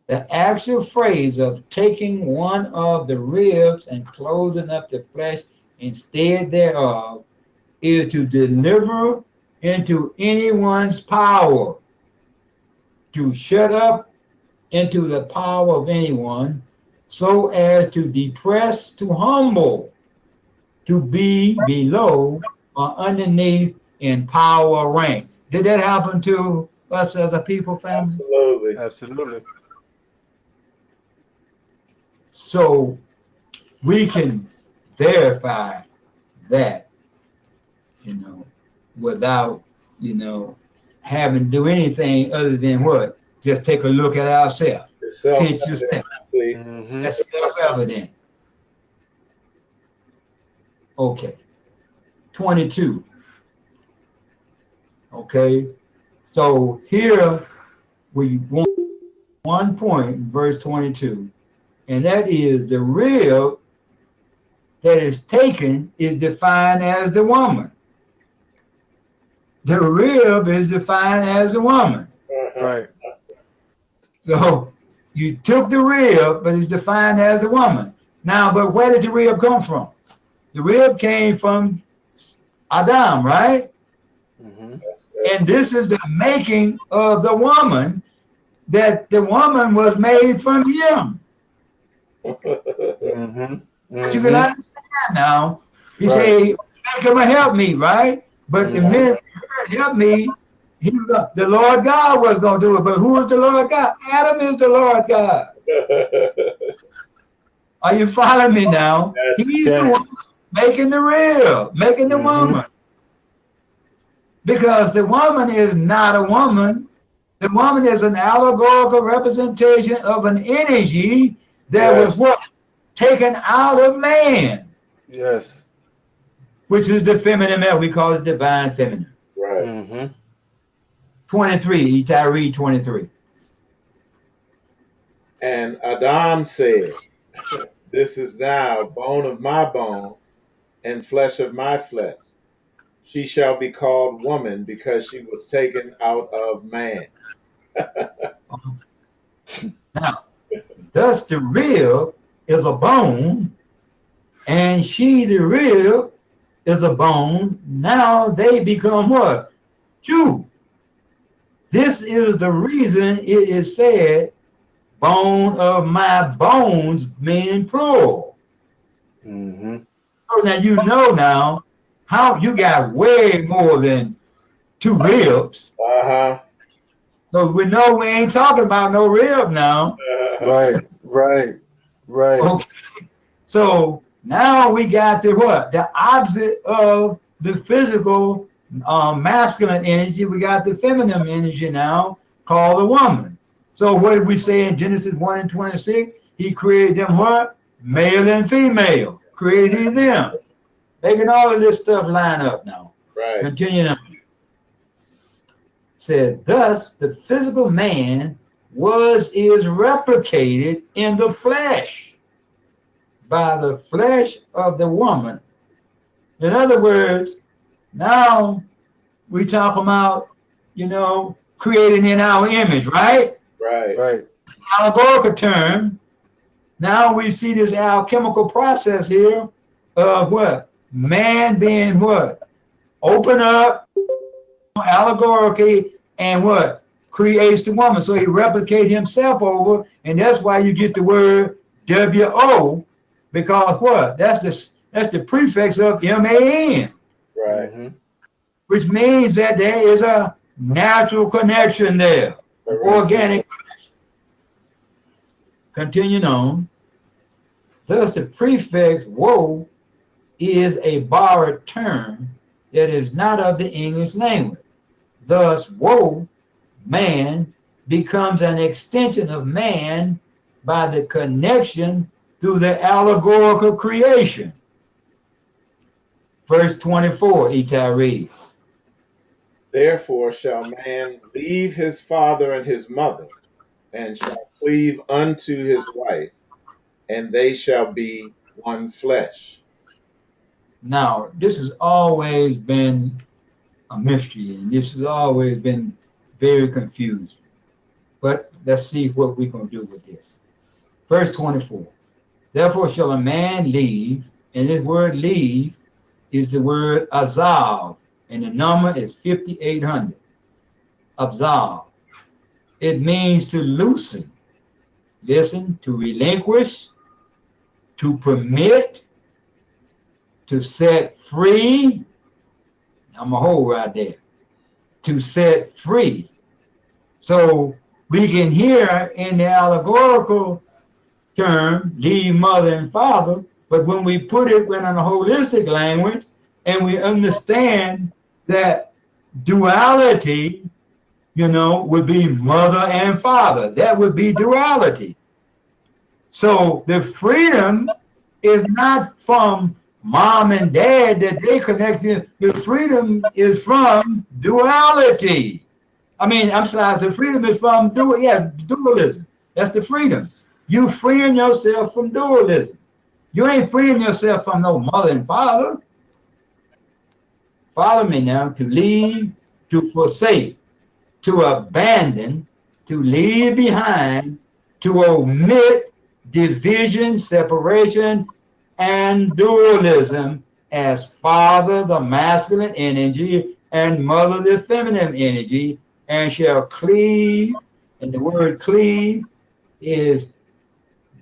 The actual phrase of taking one of the ribs and closing up the flesh instead thereof is to deliver into anyone's power, to shut up into the power of anyone, so as to depress, to humble, to be below or underneath in power or rank. Did that happen to us as a people, family? Absolutely. Absolutely. So we can verify that, without, having to do anything other than what? Just take a look at ourselves. It's Can't you say? see. Mm-hmm. That's self-evident. Okay. 22. Okay. So here we want one point in verse 22, and that is the rib that is taken is defined as the woman. The rib is defined as the woman. Right. So you took the rib, but it's defined as the woman. Now, but where did the rib come from? The rib came from Adam, right? Mm-hmm. And this is the making of the woman, that the woman was made from him. Mm-hmm. But you can understand now. You Right. say, make him a help me, right? But the Mhm. minute he help me, the Lord God was going to do it. But who is the Lord God? Adam is the Lord God. Are you following me now? Yes. He's the one making the rib, making the woman. Because the woman is not a woman. The woman is an allegorical representation of an energy that was what? Taken out of man. Yes. Which is the feminine male. We call it divine feminine. Right. Mm-hmm. 23, Eitai, read 23. And Adam said, this is now bone of my bones and flesh of my flesh. She shall be called woman because she was taken out of man. Now, thus the rib is a bone, and she, the rib, is a bone. Now they become what? Two. This is the reason it is said, bone of my bones, meaning plural. Mm-hmm. So now you know now how you got way more than two ribs. Uh-huh. So we know we ain't talking about no rib now. Right. Right. Right. Okay. So now we got the what? The opposite of the physical masculine energy. We got the feminine energy now called the woman. So what did we say in Genesis 1 and 26? He created them what? Male and female. Created he them. Making all of this stuff line up now. Right. Continue on. Said, thus the physical man is replicated in the flesh by the flesh of the woman. In other words, now we talk about, creating in our image, right? Right. Right. Allegorical term. Now we see this alchemical process here of what? Man being what? Open up allegorically and what? Creates the woman. So he replicates himself over, and that's why you get the word W-O, because what? That's the prefix of M-A-N. Right. Mm-hmm. Which means that there is a natural connection there. Organic connection. Continuing on. Thus the prefix "wo" is a borrowed term that is not of the English language. Thus, "wo," man, becomes an extension of man by the connection through the allegorical creation. Verse 24, Eitai, read. Therefore shall man leave his father and his mother, and shall cleave unto his wife, and they shall be one flesh. Now, this has always been a mystery, and this has always been very confusing. But let's see what we're going to do with this. Verse 24. Therefore shall a man leave, and this word leave is the word azav, and the number is 5800. Absolve. It means to loosen, listen, to relinquish, to permit, to set free. I'm a hold right there. To set free. So we can hear in the allegorical term, leave mother and father, but when we put it in a holistic language and we understand that duality, would be mother and father. That would be duality. So the freedom is not from mom and dad that they connected. The freedom is from duality. I'm sorry, the freedom is from dualism. That's the freedom. You freeing yourself from dualism. You ain't freeing yourself from no mother and father. Follow me now. To leave, to forsake, to abandon, to leave behind, to omit division, separation, and dualism as father, the masculine energy, and mother, the feminine energy, and shall cleave, and the word cleave is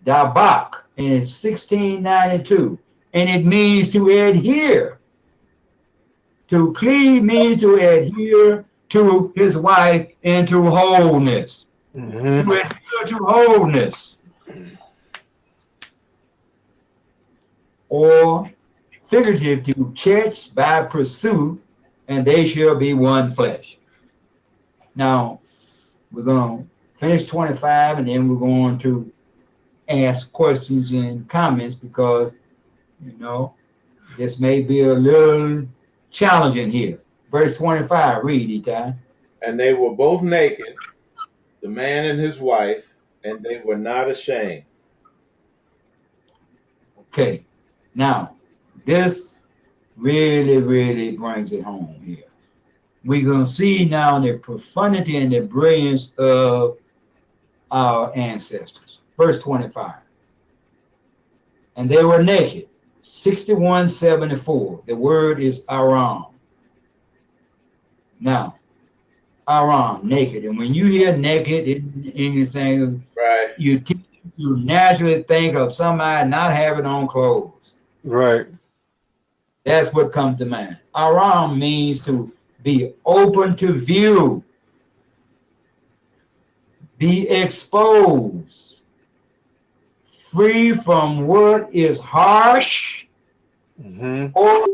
dabak, and it's 1692, and it means to adhere. To cleave means to adhere to his wife into wholeness. Mm-hmm. To adhere to wholeness. Or figurative, to catch by pursuit, and they shall be one flesh. Now, we're going to finish 25, and then we're going to ask questions and comments because, this may be a little challenging here. Verse 25, read, Eitai. And they were both naked, the man and his wife, and they were not ashamed. Okay, now, this really, really brings it home here. We're going to see now the profundity and the brilliance of our ancestors. Verse 25. And they were naked. 6174. The word is Aharone. Now, Aharone, naked. And when you hear naked, anything, Right. you naturally think of somebody not having on clothes. Right. That's what comes to mind. Aharone means to be open to view, be exposed, free from what is harsh or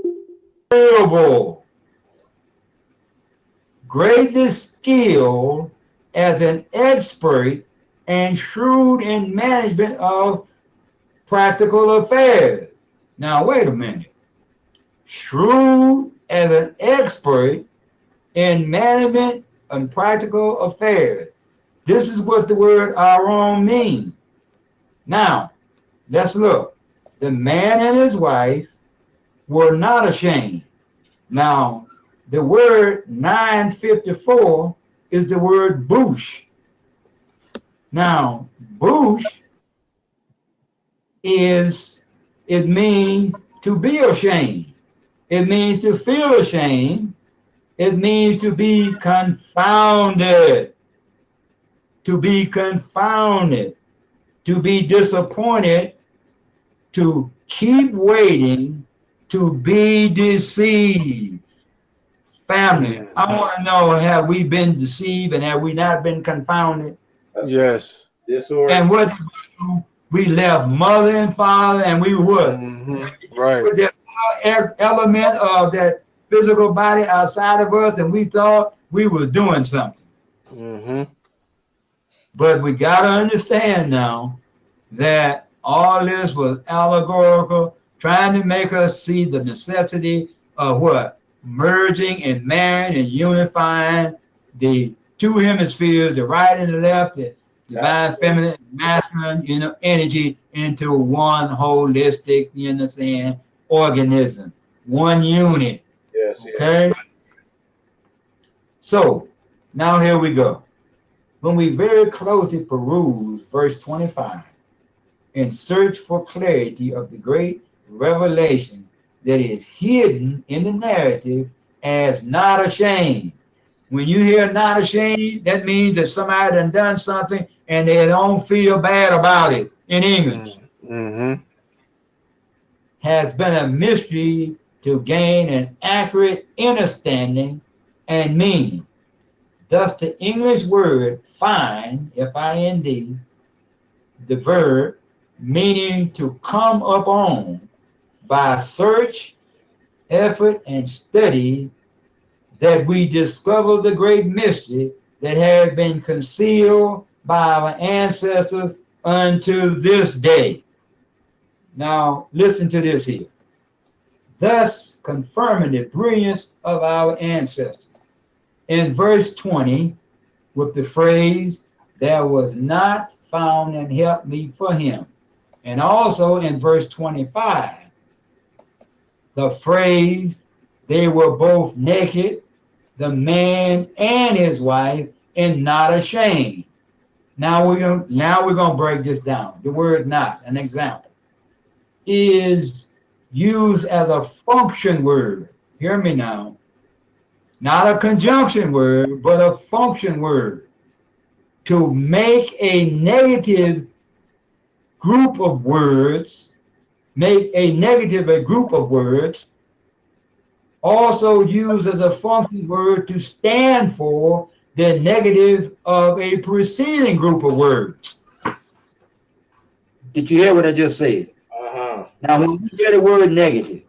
terrible, greatly skilled as an expert and shrewd in management of practical affairs. Now, wait a minute. Shrewd as an expert in management and practical affairs. This is what the word Aharone means. Now, let's look. The man and his wife were not ashamed. Now, the word 954 is the word bush. Now, bush it means to be ashamed. It means to feel ashamed. It means to be confounded. To be confounded. To be disappointed. To keep waiting. To be deceived. Family, I want to know, have we been deceived and have we not been confounded? Yes. Disorder. And what we left mother and father, and we what? Right. With that element of that physical body outside of us, and we thought we was doing something. But we got to understand now that all this was allegorical, trying to make us see the necessity of what? Merging and marrying and unifying the two hemispheres, the right and the left, the divine feminine, masculine, energy into one holistic, organism, one unit. Yes. Okay. So now here we go. When we very closely peruse verse 25 and search for clarity of the great revelation that is hidden in the narrative as not ashamed. When you hear not ashamed, that means that somebody done something and they don't feel bad about it in English. Mm-hmm. Has been a mystery to gain an accurate understanding and meaning. Thus, the English word find, F-I-N-D, the verb meaning to come upon by search, effort, and study, that we discover the great mystery that had been concealed by our ancestors unto this day. Now, listen to this here. Thus confirming the brilliance of our ancestors. In verse 20, with the phrase, there was not found an help me for him. And also in verse 25, the phrase, they were both naked, the man and his wife, and not ashamed. Now we're gonna break this down. The word not, an example, is used as a function word. Hear me now. Not a conjunction word, but a function word. To make a negative group of words, a group of words, also used as a function word to stand for the negative of a preceding group of words. Did you hear what I just said? Uh-huh. Now, when we hear the word negative,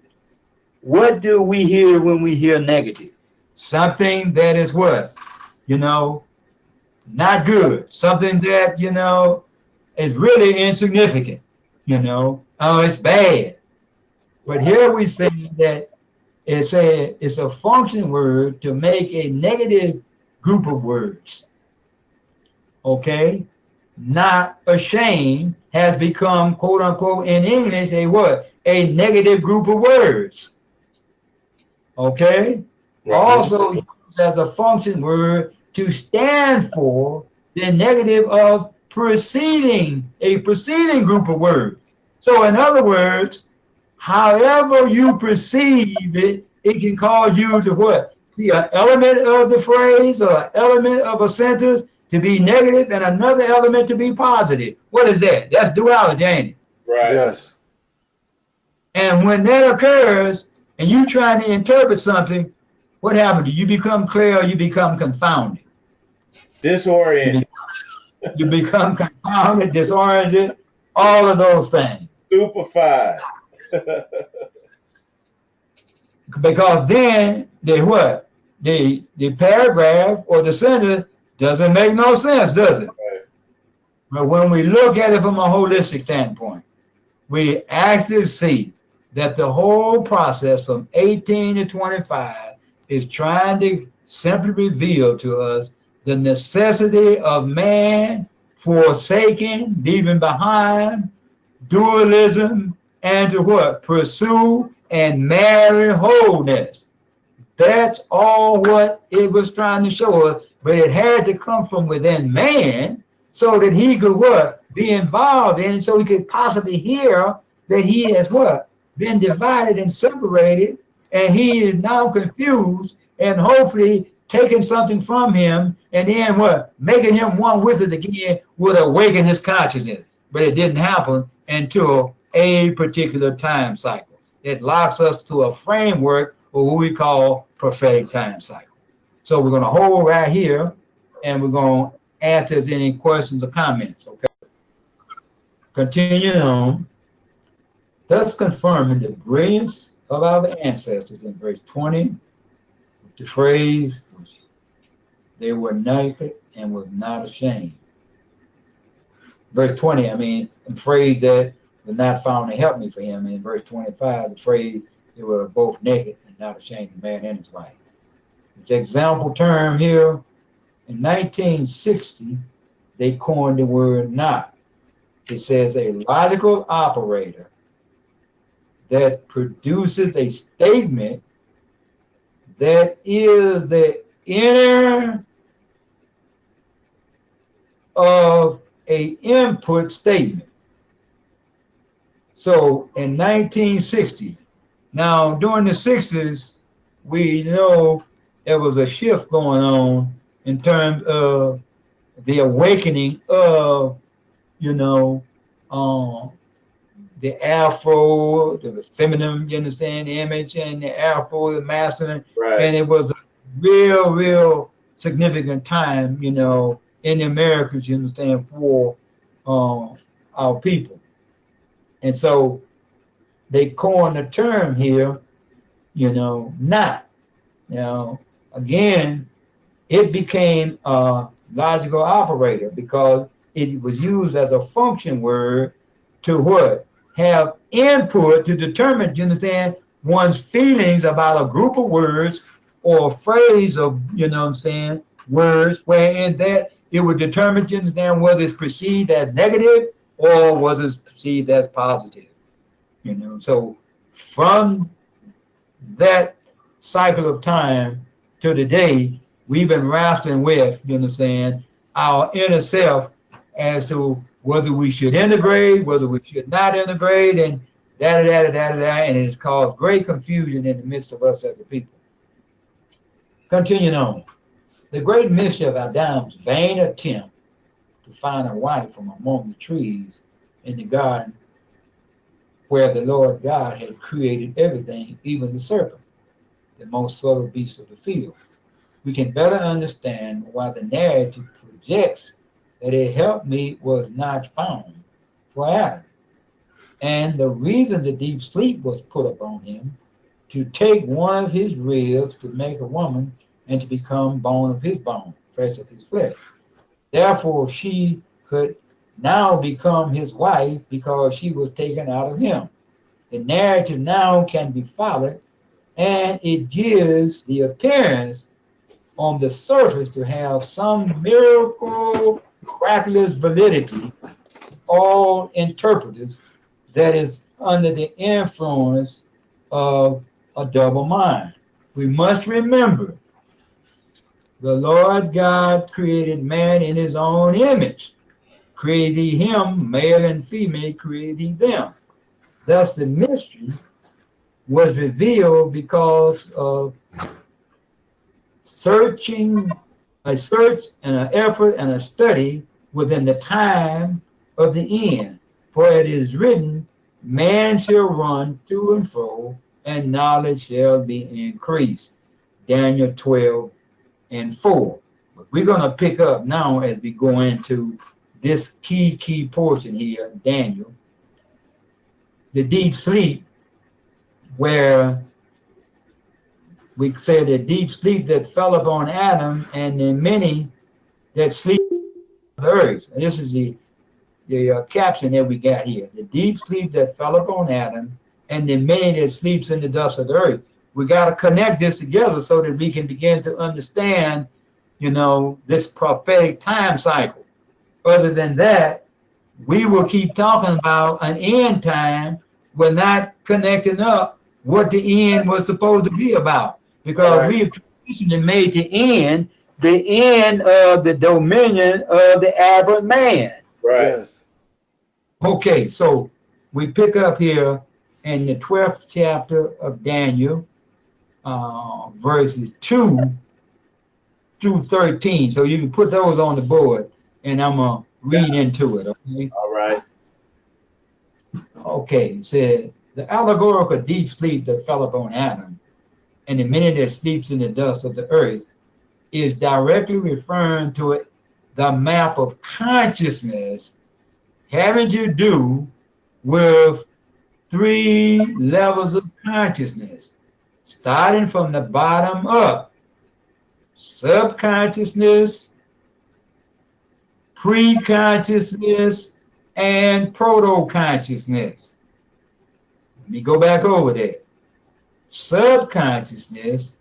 what do we hear when we hear negative? Something that is what? Not good. Something that, is really insignificant. Oh, it's bad. But here we say that it's a function word to make a negative group of words. Okay? Not ashamed has become, quote unquote, in English, a what? A negative group of words. Okay? Right. Also used as a function word to stand for the negative of a preceding group of words. So in other words, however you perceive it, it can cause you to what? See an element of the phrase or an element of a sentence to be negative and another element to be positive. What is that? That's duality, ain't it? Right. Yes. And when that occurs and you trying to interpret something, what happens? You become clear or you become confounded? Disoriented. You become confounded, disoriented, all of those things. Stupefied. Because then the paragraph or the sentence doesn't make no sense, does it? Right. But when we look at it from a holistic standpoint, we actually see that the whole process from 18 to 25 is trying to simply reveal to us the necessity of man forsaking, leaving behind dualism, and to what? Pursue and marry wholeness. That's all what it was trying to show us, but it had to come from within man so that he could what? Be involved in it, so he could possibly hear that he has what? Been divided and separated, and he is now confused, and hopefully taking something from him, and then what? Making him one with it again would awaken his consciousness. But it didn't happen until a particular time cycle. It locks us to a framework of what we call prophetic time cycle. So we're going to hold right here, and we're going to ask if there's any questions or comments, okay? Continuing on, thus confirming the brilliance of our ancestors in verse 20, the phrase, they were naked and was not ashamed. Verse 20, the phrase that was not found to help me for him. In verse 25, the phrase, they were both naked and not ashamed, the man and his wife. It's an example term here. In 1960, they coined the word not. It says a logical operator that produces a statement that is the inner of a input statement. So in 1960, now during the 60s, we know there was a shift going on in terms of the awakening of, you know, um, the Afro, the feminine, you understand, image, and the Afro, the masculine, Right. and it was a real significant time, you know, in the Americas, you understand, for our people. And so they coined a term here, you know, not, you know, again, it became a logical operator because it was used as a function word to what? Have input to determine, you understand, one's feelings about a group of words or a phrase of, you know what I'm saying, words, wherein that it would determine, you understand, whether it's perceived as negative or was it perceived as positive, you know. So from that cycle of time to today, we've been wrestling with, you understand, our inner self as to whether we should integrate, whether we should not integrate, and and it's caused great confusion in the midst of us as a people. Continuing on, the great mystery of Adam's vain attempt to find a wife from among the trees in the garden where the Lord God had created everything, even the serpent, the most subtle beast of the field. We can better understand why the narrative projects that a helpmeet was not found for Adam, and the reason the deep sleep was put upon him to take one of his ribs to make a woman and to become bone of his bone, flesh of his flesh. Therefore, she could now become his wife because she was taken out of him. The narrative now can be followed, and it gives the appearance on the surface to have some miracle, miraculous validity, all interpreters that is under the influence of a double mind. We must remember the Lord God created man in his own image, created he him, male and female, created he them. Thus the mystery was revealed because of a search and an effort and a study within the time of the end. For it is written, man shall run to and fro, and knowledge shall be increased. Daniel 12:4. But we're going to pick up now as we go into this key portion here, Daniel, the deep sleep, where we say the deep sleep that fell upon Adam and the many that sleep on the earth. And this is the caption that we got here. The deep sleep that fell upon Adam and the many that sleeps in the dust of the earth. We got to connect this together so that we can begin to understand, you know, this prophetic time cycle. Other than that, we will keep talking about an end time. We're not connecting up what the end was supposed to be about, because we've transitioned and made the end of the dominion of the aberrant man. Right. Yes. Okay, so we pick up here in the 12th chapter of Daniel, verses 2 through 13. So you can put those on the board, and I'm going to read into it, okay? All right. Okay, it said, the allegorical deep sleep that fell upon Adam and the many that sleeps in the dust of the earth is directly referring to it, the map of consciousness having to do with 3 levels of consciousness, starting from the bottom up: subconsciousness, pre-consciousness, and proto-consciousness. Let me go back over that. Subconsciousness,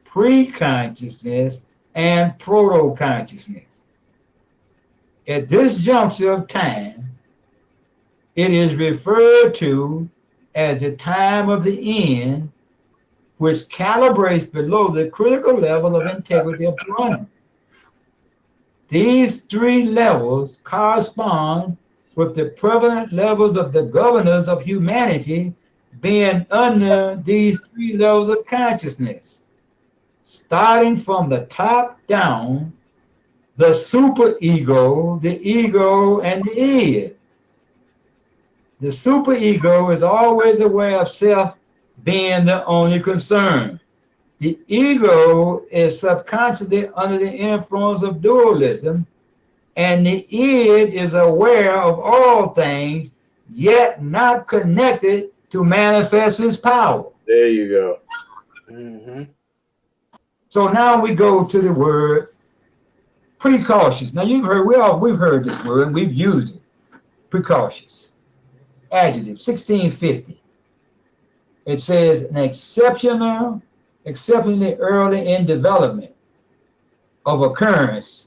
pre-consciousness, and proto-consciousness. At this juncture of time, it is referred to as the time of the end, which calibrates below the critical level of integrity of running. These 3 levels correspond with the prevalent levels of the governors of humanity being under these 3 levels of consciousness. starting from the top down, the superego, the ego, and the id. The superego is always aware of self being the only concern. The ego is subconsciously under the influence of dualism, and the id is aware of all things, yet not connected to manifest its power. There you go. Mm-hmm. So now we go to the word precautious. Now you've heard, we've heard this word, and we've used it. Precautious. Adjective, 1650. It says an exceptionally early in development of occurrence,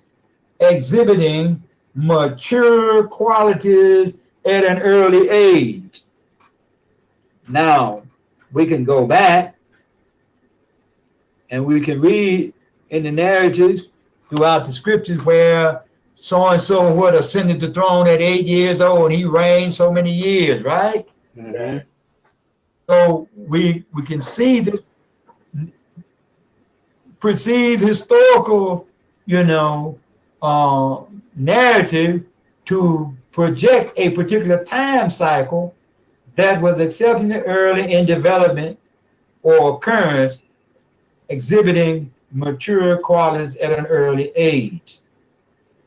exhibiting mature qualities at an early age. Now, we can go back and we can read in the narratives throughout the scriptures where so-and-so would ascended the throne at 8 years old and he reigned so many years, right? Mm-hmm. So we can see this perceived historical, narrative to project a particular time cycle that was exceptionally early in development or occurrence, exhibiting mature qualities at an early age.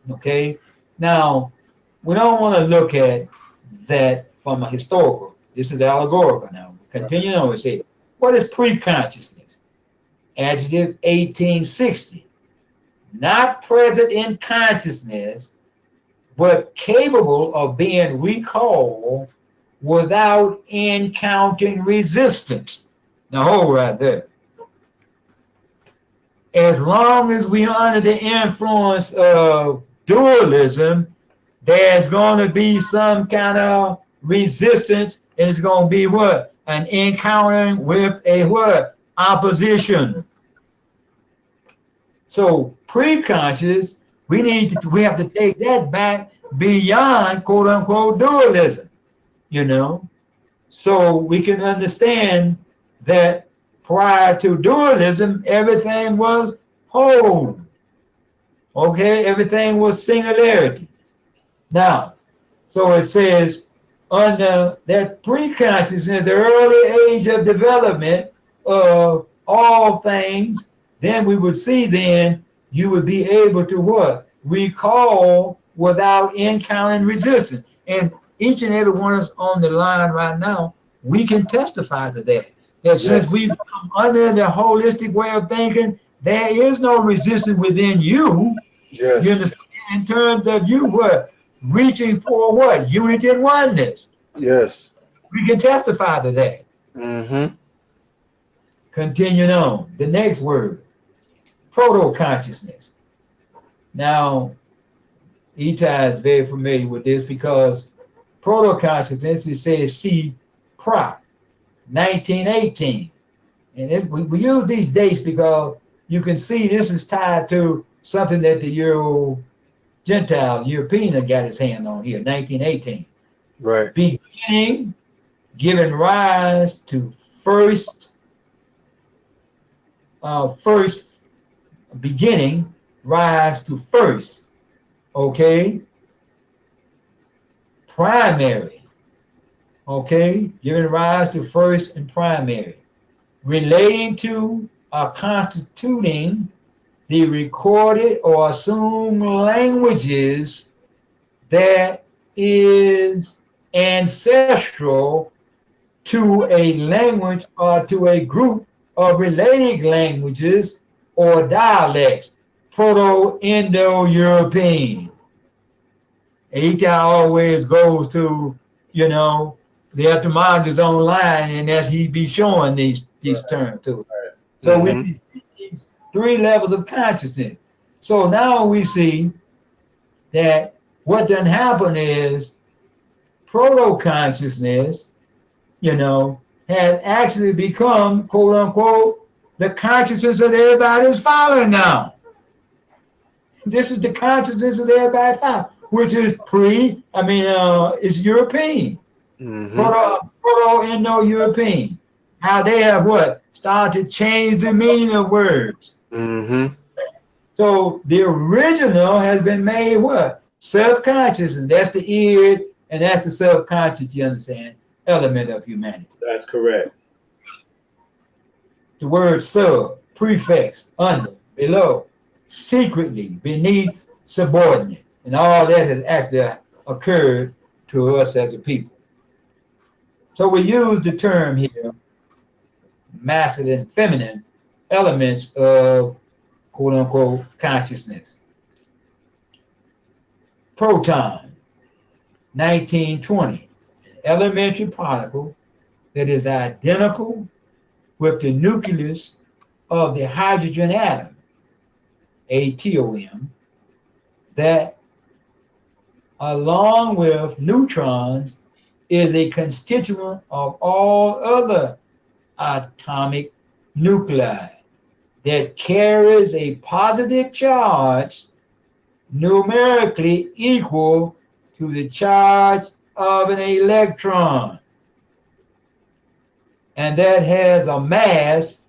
Okay, now we don't want to look at that from a historical. This is allegorical now. Continue on and say, what is pre-consciousness? Adjective 1860. Not present in consciousness, but capable of being recalled without encountering resistance. Now hold right there. As long as we are under the influence of dualism, there's going to be some kind of resistance, and it's going to be what? An encountering with a what? Opposition. So pre-conscious, we have to take that back beyond quote unquote dualism, so we can understand that prior to dualism, everything was whole. Okay, everything was singularity. Now, so it says under that pre-consciousness, the early age of development of all things, then we would see then you would be able to what? Recall without encountering resistance. And each and every one of us on the line right now, we can testify to that. That since we've come under the holistic way of thinking, there is no resistance within you. Yes. You understand? In terms of you what? Reaching for what? Unity and oneness. Yes. We can testify to that. Mm-hmm. Continuing on. The next word. Proto-consciousness. Now, Eitai is very familiar with this because proto-consciousness, it says C. Prop, 1918. And we use these dates because you can see this is tied to something that the European had got his hand on here, 1918. Right. Beginning, giving rise to first, beginning, rise to first, okay? Primary, okay? Giving rise to first and primary. Relating to or constituting the recorded or assumed languages that is ancestral to a language or to a group of related languages or dialects, Proto-Indo-European. Eitai always goes to, the etymologist online, and as he be showing these terms to us. So we see these 3 levels of consciousness. So now we see that what done happen is proto-consciousness, has actually become, quote unquote, the consciousness that everybody's following now. This is the consciousness that everybody following, which is is European. Mm-hmm. Proto-Indo-European. how they have what? Started to change the meaning of words. Mm-hmm. So the original has been made what? Subconscious, and that's the id, and that's the subconscious, you understand, element of humanity. That's correct. The word sub, prefix, under, below, secretly, beneath, subordinate, and all that has actually occurred to us as a people. So we use the term here, masculine and feminine elements of quote unquote consciousness. Proton, 1920, an elementary particle that is identical with the nucleus of the hydrogen atom, atom, that along with neutrons is a constituent of all other atomic nuclei that carries a positive charge numerically equal to the charge of an electron, and that has a mass,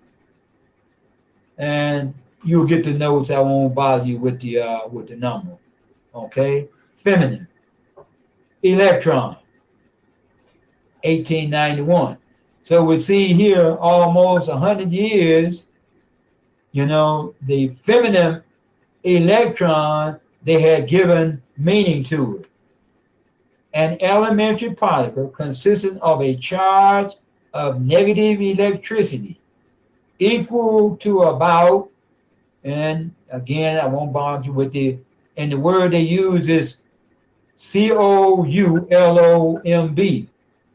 and you'll get the notes. I won't bother you with the number. Okay, feminine electron, 1891. So we see here almost 100 years. You know, the feminine electron, they had given meaning to it. An elementary particle consisting of a charge of negative electricity equal to about, and again, I won't bother you with and the word they use is Coulomb,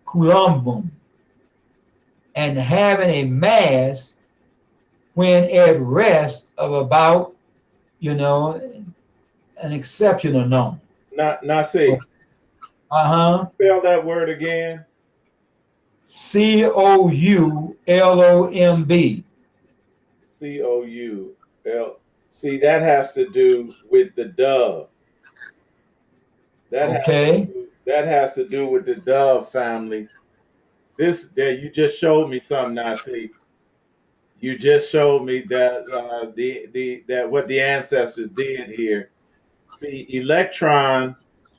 Coulomb, and having a mass when at rest of about, you know, an exceptional number. Nasik. Uh-huh. Spell that word again. Coulomb. Coul. See, that has to do with the dove. Okay. That has to do with the dove family. This there you just showed me something, Nasik. You just showed me that that what the ancestors did here. See, electron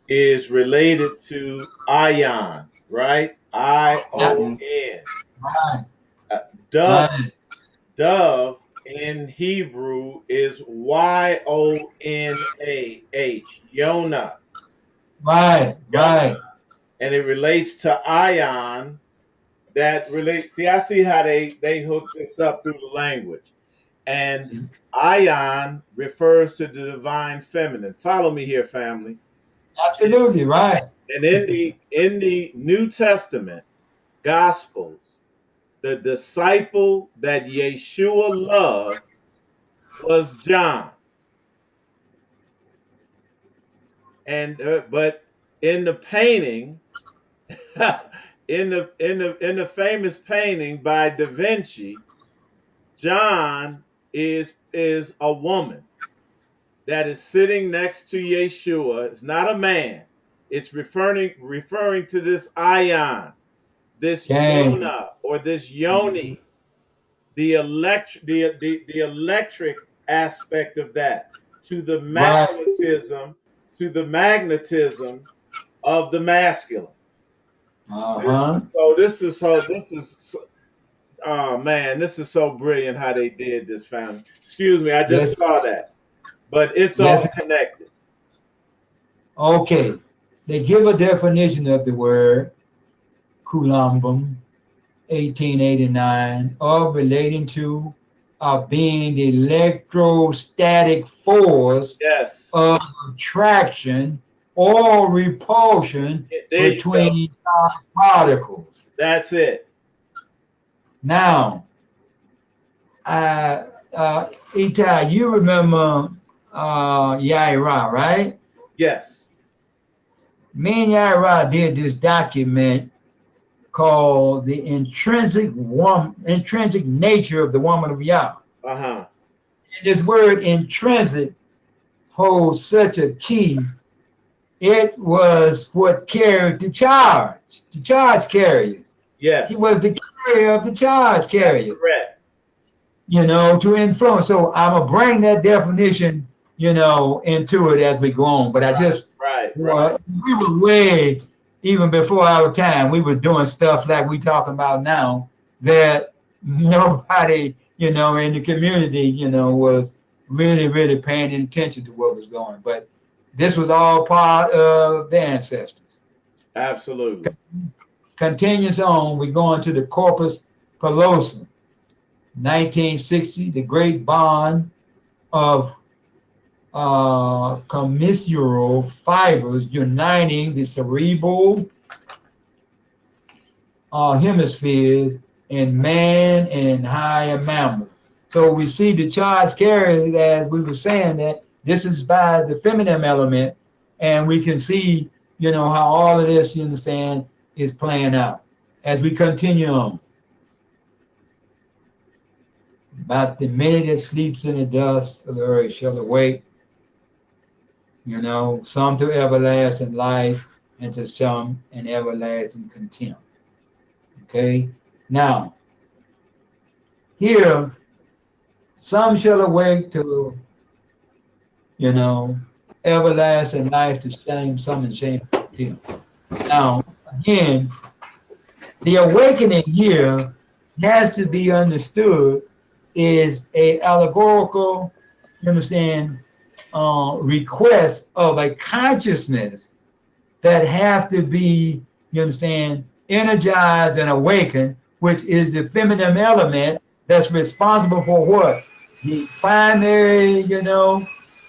is related to ion, right? ION. Right. Dove, Right. dove in Hebrew is YONAH, Yonah. Right. Yonah. Right. And it relates to ion that relates. See, I see how they hook this up through the language. And ion refers to the divine feminine. Follow me here, family. Absolutely right. And in the New Testament Gospels, the disciple that Yeshua loved was John. And but in the painting, in the famous painting by Da Vinci, John is a woman that is sitting next to Yeshua. It's not a man. It's referring to this ion, this Okay. yona or this yoni, the electric aspect of that, to the Right. magnetism, to the magnetism of the masculine. Uh-huh. This is oh man, this is so brilliant how they did this, family. Excuse me, I just Yes. saw that, but it's Yes. all connected. Okay. They give a definition of the word Coulomb, 1889, of relating to being the electrostatic force Yes, of attraction or repulsion there you go. between particles. That's it. Now, Eitai, you remember Yaira, right? Yes. Me and Yaira did this document called "The Intrinsic Nature of the Woman of Yah." Uh-huh. And this word "intrinsic" holds such a key. It was what carried the charge carriers. She Yes. was the area of the charge carrier, Correct. to influence. So I'm going to bring that definition, into it as we go on. But I just, Right. we were way, even before our time, we were doing stuff like we talking about now that nobody, in the community, was really, really paying attention to what was going. But this was all part of the ancestors. Absolutely. Continues on, we go into the Corpus Callosum, 1960, the great bond of commissural fibers uniting the cerebral hemispheres in man and in higher mammals. So we see the charge carriers, as we were saying, that this is by the feminine element, and we can see, how all of this, you understand, is playing out as we continue on. About the many that sleeps in the dust of the earth shall awake, some to everlasting life, and to some an everlasting contempt. Okay? Now, here, some shall awake to, everlasting life, to shame, some and shame contempt. Now, again, the awakening here has to be understood is a allegorical, request of a consciousness that have to be, energized and awakened, which is the feminine element that's responsible for what? The primary,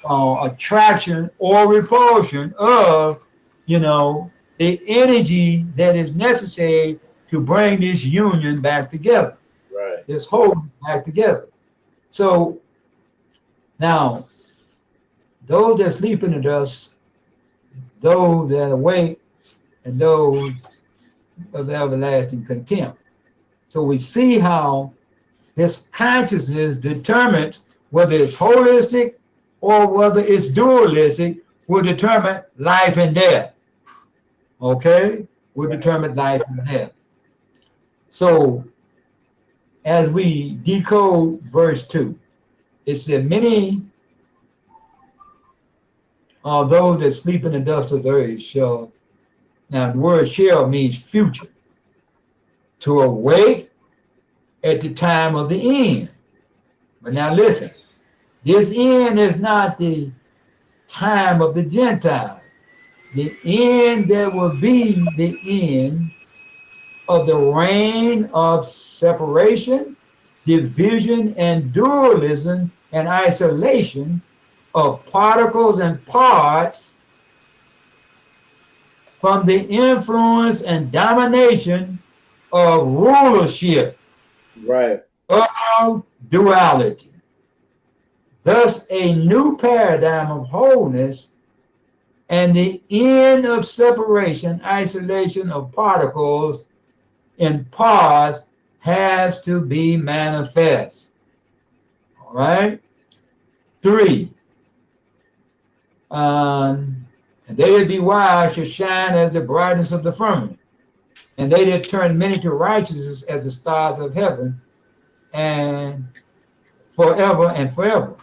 attraction or repulsion of, the energy that is necessary to bring this union back together. Right. This whole back together. So now, those that sleep in the dust, those that awake, and those of everlasting contempt. So we see how this consciousness determines whether it's holistic or whether it's dualistic, will determine life and death. Okay? Will determine life and death. So as we decode verse 2, it said, many are those that sleep in the dust of the earth shall, now the word shall means future, to awake at the time of the end. But now listen, this end is not the time of the Gentiles. The end that will be the end of the reign of separation, division, and dualism and isolation of particles and parts from the influence and domination of rulership. Right. Of duality. Thus, a new paradigm of wholeness and the end of separation, isolation of particles in parts has to be manifest. All right? 3. And they that be wise shall shine as the brightness of the firmament, and they that turn many to righteousness as the stars of heaven, and forever and forever.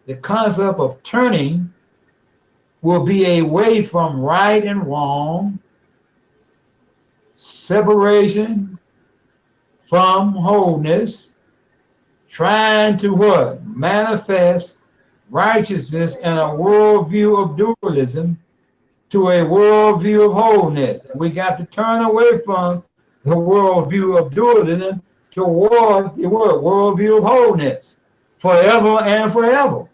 The concept of turning will be away from right and wrong, separation from wholeness, trying to what? Manifest righteousness and a worldview of dualism to a worldview of wholeness. And we got to turn away from the worldview of dualism toward the worldview of wholeness forever and forever.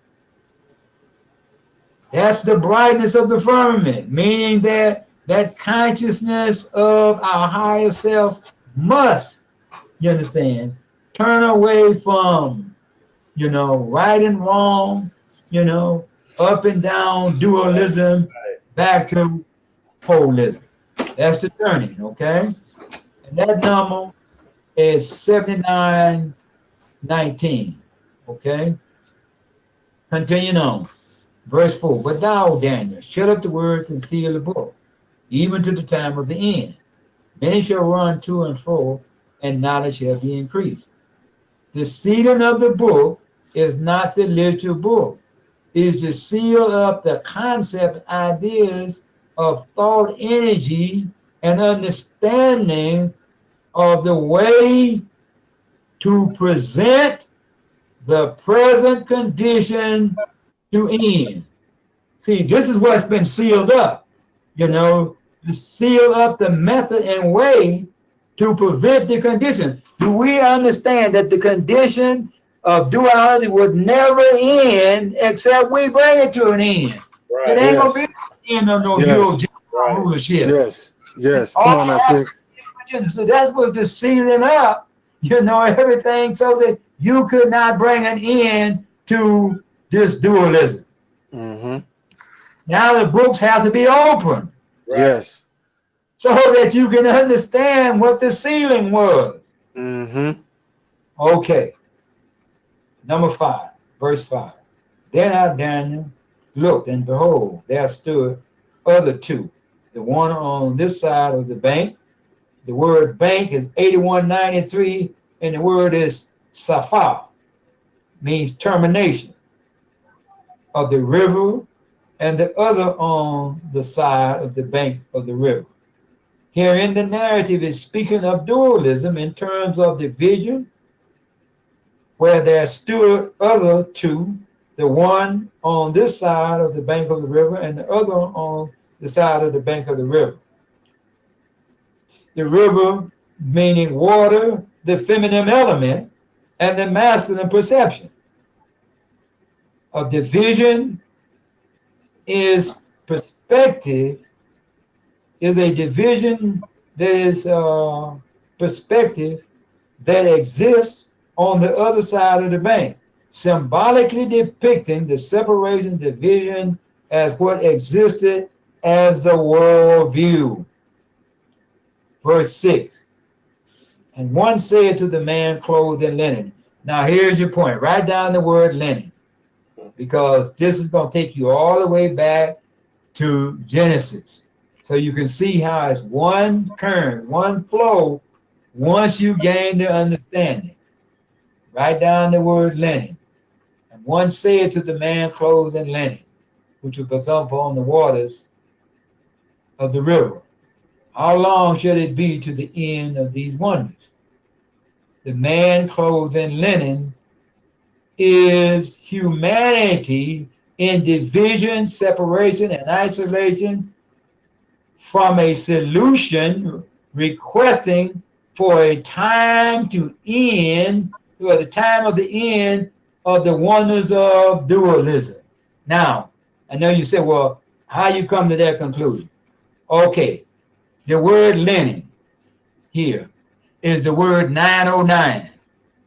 That's the brightness of the firmament, meaning that that consciousness of our higher self must, you understand, turn away from, right and wrong, up and down dualism, back to holism. That's the turning, okay? And that number is 7919, okay? Continuing on. Verse 4, but thou, Daniel, shut up the words and seal the book, even to the time of the end. Many shall run to and fro, and knowledge shall be increased. The sealing of the book is not the literal book. It is to seal up the concept, ideas of thought, energy, and understanding of the way to present the present condition to end. See, this is what's been sealed up, to seal up the method and way to prevent the condition. Do we understand that the condition of duality would never end except we bring it to an end? Right. It ain't Yes. gonna be the end of no Yes. rulership. Yes. Yes. Come All on, I think. so that's what the sealing up, everything so that you could not bring an end to this dualism. Mm-hmm. Now the books have to be open Right. Yes. so that you can understand what the sealing was. Mm-hmm. Okay. Number 5, verse 5. Then I, Daniel, looked, and behold, there stood other two, the one on this side of the bank. The word bank is 8193, and the word is safar, means termination of the river, and the other on the side of the bank of the river. Here in the narrative is speaking of dualism in terms of division, where there stood other two, the one on this side of the bank of the river and the other on the side of the bank of the river. The river meaning water, the feminine element, and the masculine perception. Of division is perspective, is a division that is perspective that exists on the other side of the bank, symbolically depicting the separation division as what existed as the world view. Verse 6. And one said to the man clothed in linen. Now here's your point. Write down the word linen, because this is going to take you all the way back to Genesis. So you can see how it's one current, one flow once you gain the understanding. Write down the word linen. And one said to the man clothed in linen, which was up on the waters of the river, how long shall it be to the end of these wonders? The man clothed in linen is humanity in division, separation, and isolation from a solution, requesting for a time to end, or the time of the end of the wonders of dualism. Now, I know you said, well, how you come to that conclusion? Okay, the word linen here is the word 909,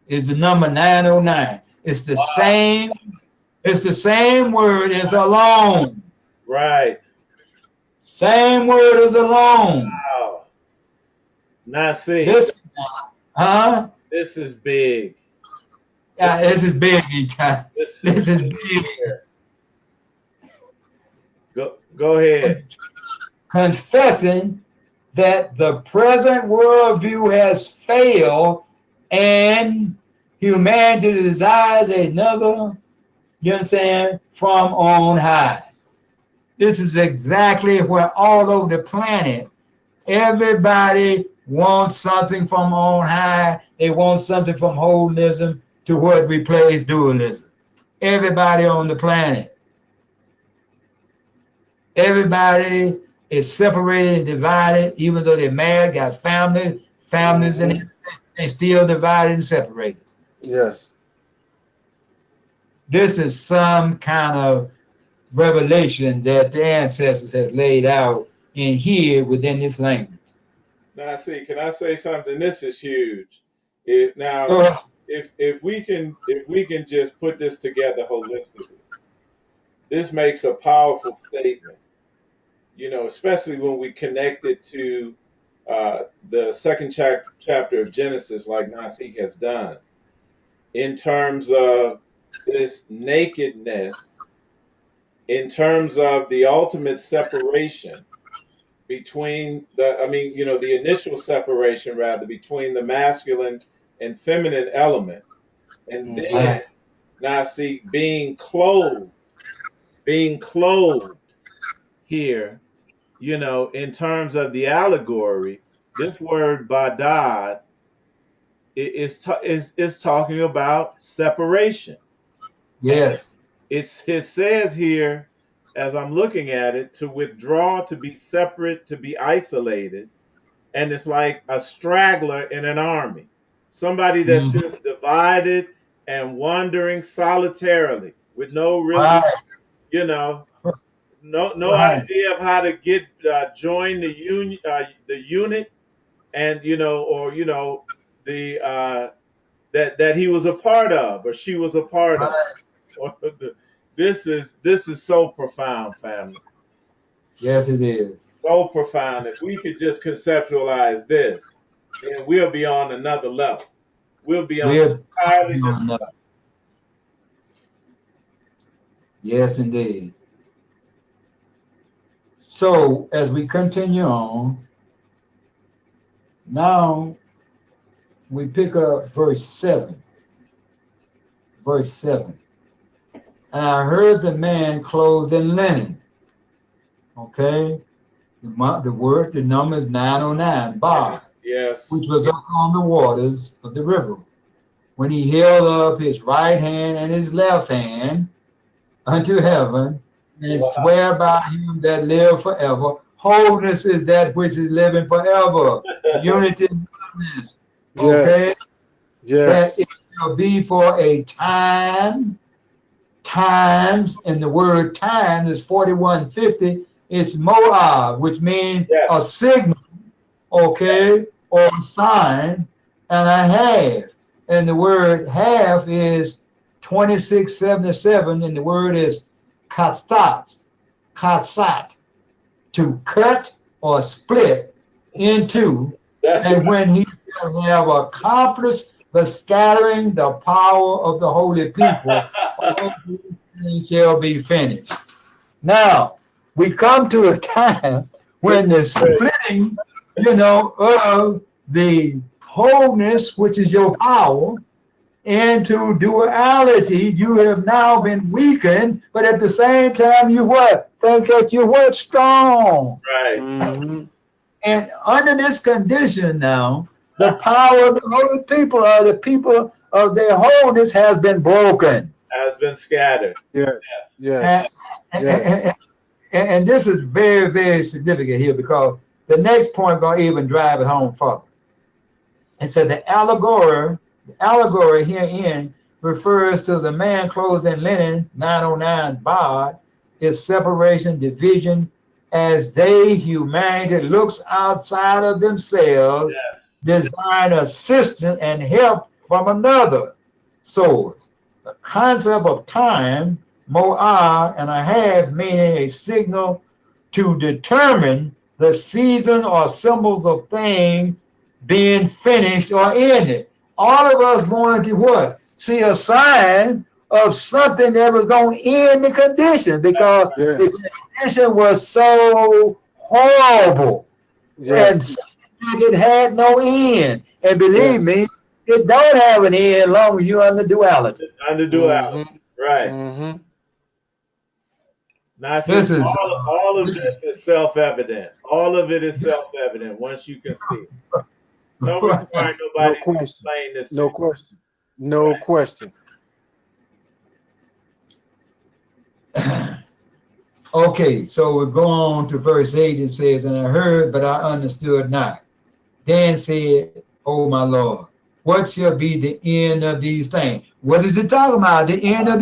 is the number 909. It's the same, it's the same word as alone. Right. Same word as alone. Wow. Nasik. This is big. this is big, Eitai. This is big. Go ahead. Confessing that the present worldview has failed and humanity desires another, you understand, from on high. This is exactly where all over the planet, everybody wants something from on high. They want something from holism to what replace dualism. Everybody on the planet. Everybody is separated and divided, even though they're married, got families, and everything, they still divided and separated. Yes. This is some kind of revelation that the ancestors has laid out in here within this language. Now, see, can I say something? This is huge. If we can just put this together holistically, this makes a powerful statement. Especially when we connect it to the second chapter of Genesis, like Nasik has done, in terms of this nakedness, in terms of the ultimate separation, between the initial separation rather between the masculine and feminine element, and Mm-hmm. then Nasik being clothed here, in terms of the allegory, this word badad is talking about separation. And Yes. it says here, as I'm looking at it, to withdraw, to be separate, to be isolated. And it's like a straggler in an army, somebody that's Mhm. just divided and wandering solitarily with no really, Right. you know, no Right. idea of how to get join the union, the unit, and or the that he was a part of or she was a part of. Right. Or this is so profound, family. Yes, it is. So profound. If we could just conceptualize this, then we'll be on another level. We'll be on an We're entirely on different that. Yes, indeed. So as we continue on, now we pick up verse 7. Verse 7. And I heard the man clothed in linen. Okay. The number is 909, level. bar, Yes. which was up on the waters of the river. When he held up his right hand and his left hand unto heaven, and Wow. swear by him that live forever. Wholeness is that which is living forever. Unity and oneness. Yes. Okay? That Yes. it shall be for a time, times, and the word time is 4150. It's Moab, which means a Yes. signal, okay, or a sign, and a half. And the word half is 2677, and the word is katsat, katsat, to cut or split into. That's And right. when he shall have accomplished the scattering the power of the holy people, all these things shall be finished. Now, we come to a time when the splitting, of the wholeness, which is your power, into duality, you have now been weakened, but at the same time, you what? Think that you're what? Strong. Right. Mm-hmm. And under this condition now, the power of the holy people or the people of their wholeness has been broken. Has been scattered. Yes. Yes. And, Yes. and, Yes. and, and this is very, very significant here because the next point going to even drive it home further. It said the allegory herein refers to the man clothed in linen, 909 bod, is separation, division, as they, humanity, looks outside of themselves, Yes. desiring assistance and help from another source. The concept of time, mo'ah and a half, meaning a signal to determine the season or symbols of things being finished or ended. All of us wanted to what? See a sign of something that was going to end the condition because Yes. the condition was so horrible and Yes. it had no end. And believe Yes. me, it don't have an end as long as you're under duality. Under duality. Mm-hmm. Right. Mm-hmm. Now, see, This is all of this is self-evident. All of it is self-evident once you can see it. Don't require No nobody to question. explain this to No you. question. No question. okay. So we go on to verse 8. It says, "And I heard, but I understood not. Then said, O my Lord, what shall be the end of these things?" What is it talking about? The end of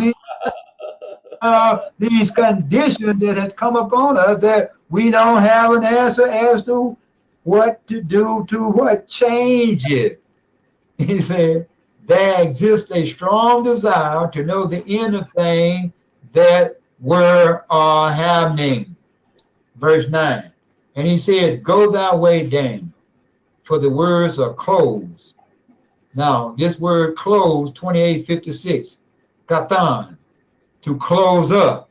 these conditions that has come upon us that we don't have an answer as to what to do to what change it. He said, there exists a strong desire to know the end of things that were happening. Verse 9. And he said, go thy way, Daniel, for the words are closed. Now, this word closed, 2856, katan, to close up.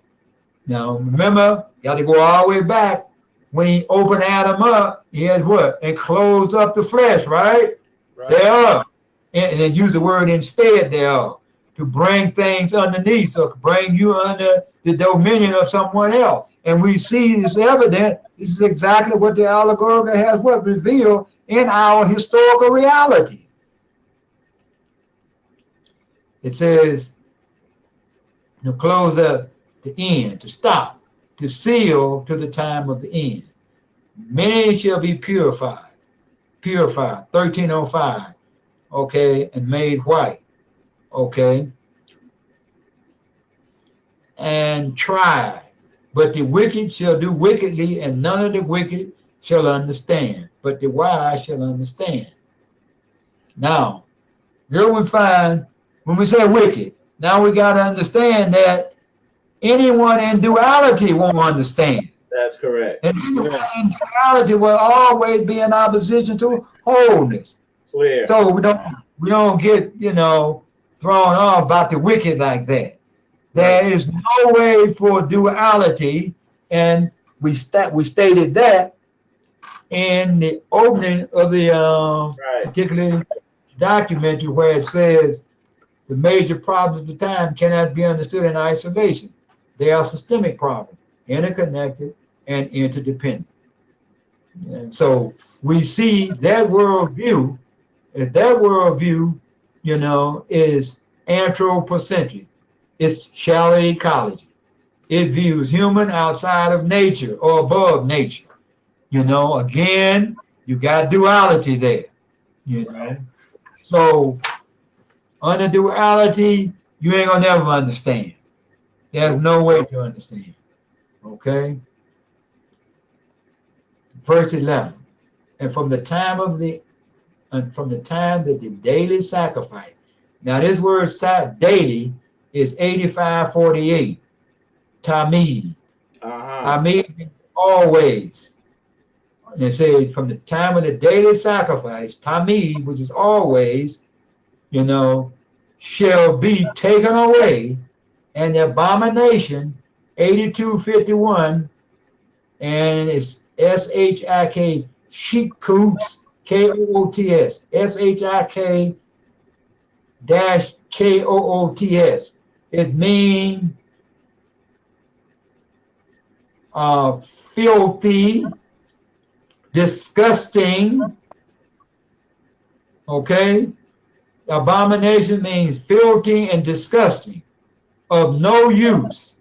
Now, remember, you got to go all the way back when he opened Adam up, he has what? And closed up the flesh, right? Right. Thereof. And then use the word instead thereof to bring things underneath, or bring you under the dominion of someone else. And we see this evident. This is exactly what the allegorical has what revealed in our historical reality. It says to close up the end, to stop, to seal to the time of the end. Many shall be purified, 1305, okay, and made white, okay, and tried. But the wicked shall do wickedly, and none of the wicked shall understand, but the wise shall understand. Now, here we find, when we say wicked, now we got to understand that anyone in duality won't understand. That's correct. And anyone in duality will always be in opposition to wholeness. Clear. So we don't get, thrown off about the wicked like that. There is no way for duality, and we stated that in the opening of the particular documentary, where it says the major problems of the time cannot be understood in isolation. They are systemic problems, interconnected and interdependent. And so we see that worldview, is anthropocentric. It's shallow ecology. It views human outside of nature or above nature. Again, you got duality there. So under duality, you ain't gonna never understand. There's no way to understand. Okay. Verse 11. And from the time that the daily sacrifice. Now this word daily is 8548. Tamid. Tamid means always. And it says from the time of the daily sacrifice, Tamid, which is always, shall be taken away, and the abomination, 8251, and it's S-H-I-K, Shikoots, K-O-O-T-S, S-H-I-K dash K-O-O-T-S. It means filthy, disgusting, okay? Abomination means filthy and disgusting, of no use,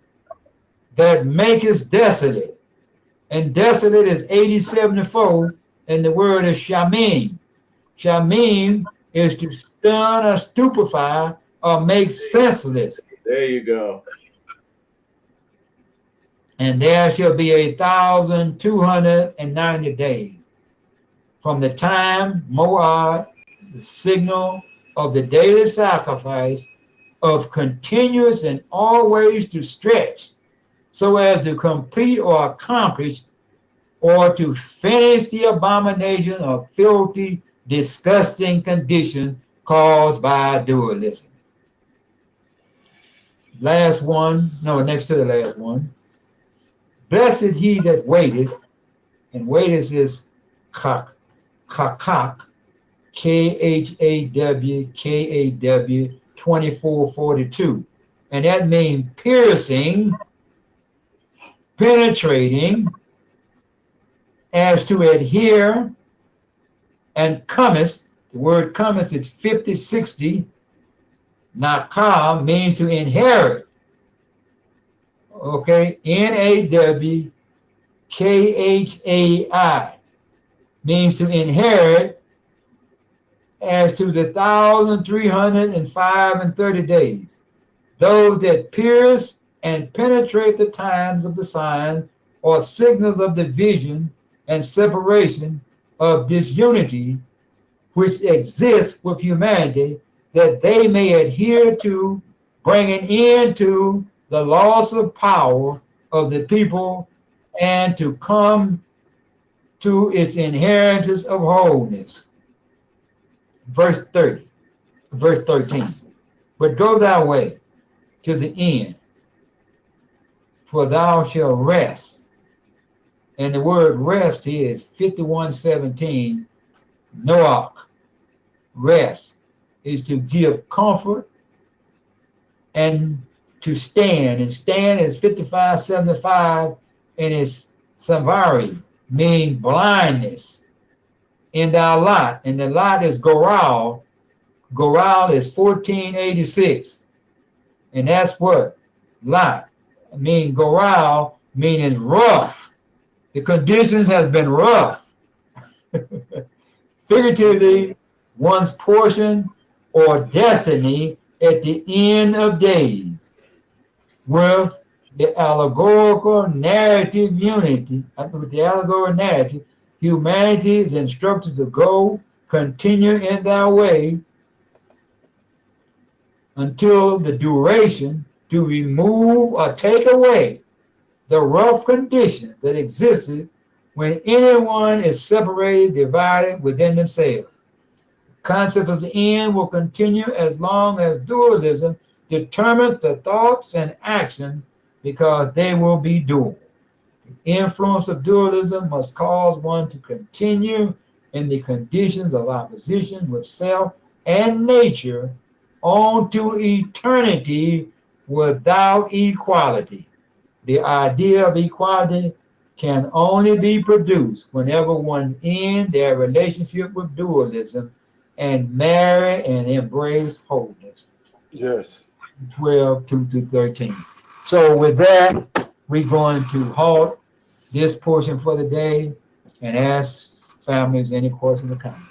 that maketh desolate. And desolate is 8074, and the word is shamim. Shamim is to stun or stupefy or make senseless. There you go. And there shall be 1,290 days from the time Moab, the signal of the daily sacrifice, of continuous and always to stretch, so as to complete or accomplish or to finish the abomination of filthy, disgusting condition caused by dualism. Next to the last one. Blessed he that waiteth, and waiteth is kakak, K-H-A-W-K-A-W 2442. And that means piercing, penetrating, as to adhere, and cometh. The word cometh is 5060. Nakah means to inherit. Okay, N-A-W-K-H-A-I means to inherit, as to the 1,305 and 30 days. Those that pierce and penetrate the times of the sign or signals of division and separation of disunity which exists with humanity, that they may adhere to, bring an end to the loss of power of the people, and to come to its inheritance of wholeness. Verse 13. But go thy way to the end, for thou shalt rest, And the word rest here is 51:17. Noach, rest, is to give comfort and to stand. And stand is 55:75, and it's savari, meaning blindness in thy lot. And the lot is goral. Goral is 1486. And that's what lot mean. Goral meaning rough. The conditions has been rough. Figuratively, one's portion or destiny at the end of days, with the allegorical narrative unity, with the allegorical narrative, humanity is instructed to go, continue in thy way until the duration to remove or take away the rough condition that existed when anyone is separated, divided within themselves. The concept of the end will continue as long as dualism determines the thoughts and actions, because they will be dual. The influence of dualism must cause one to continue in the conditions of opposition with self and nature on to eternity without equality. The idea of equality can only be produced whenever one ends their relationship with dualism and marry and embrace wholeness. Yes. 12:2-13. So with that, we're going to halt this portion for the day and ask families any questions or comments.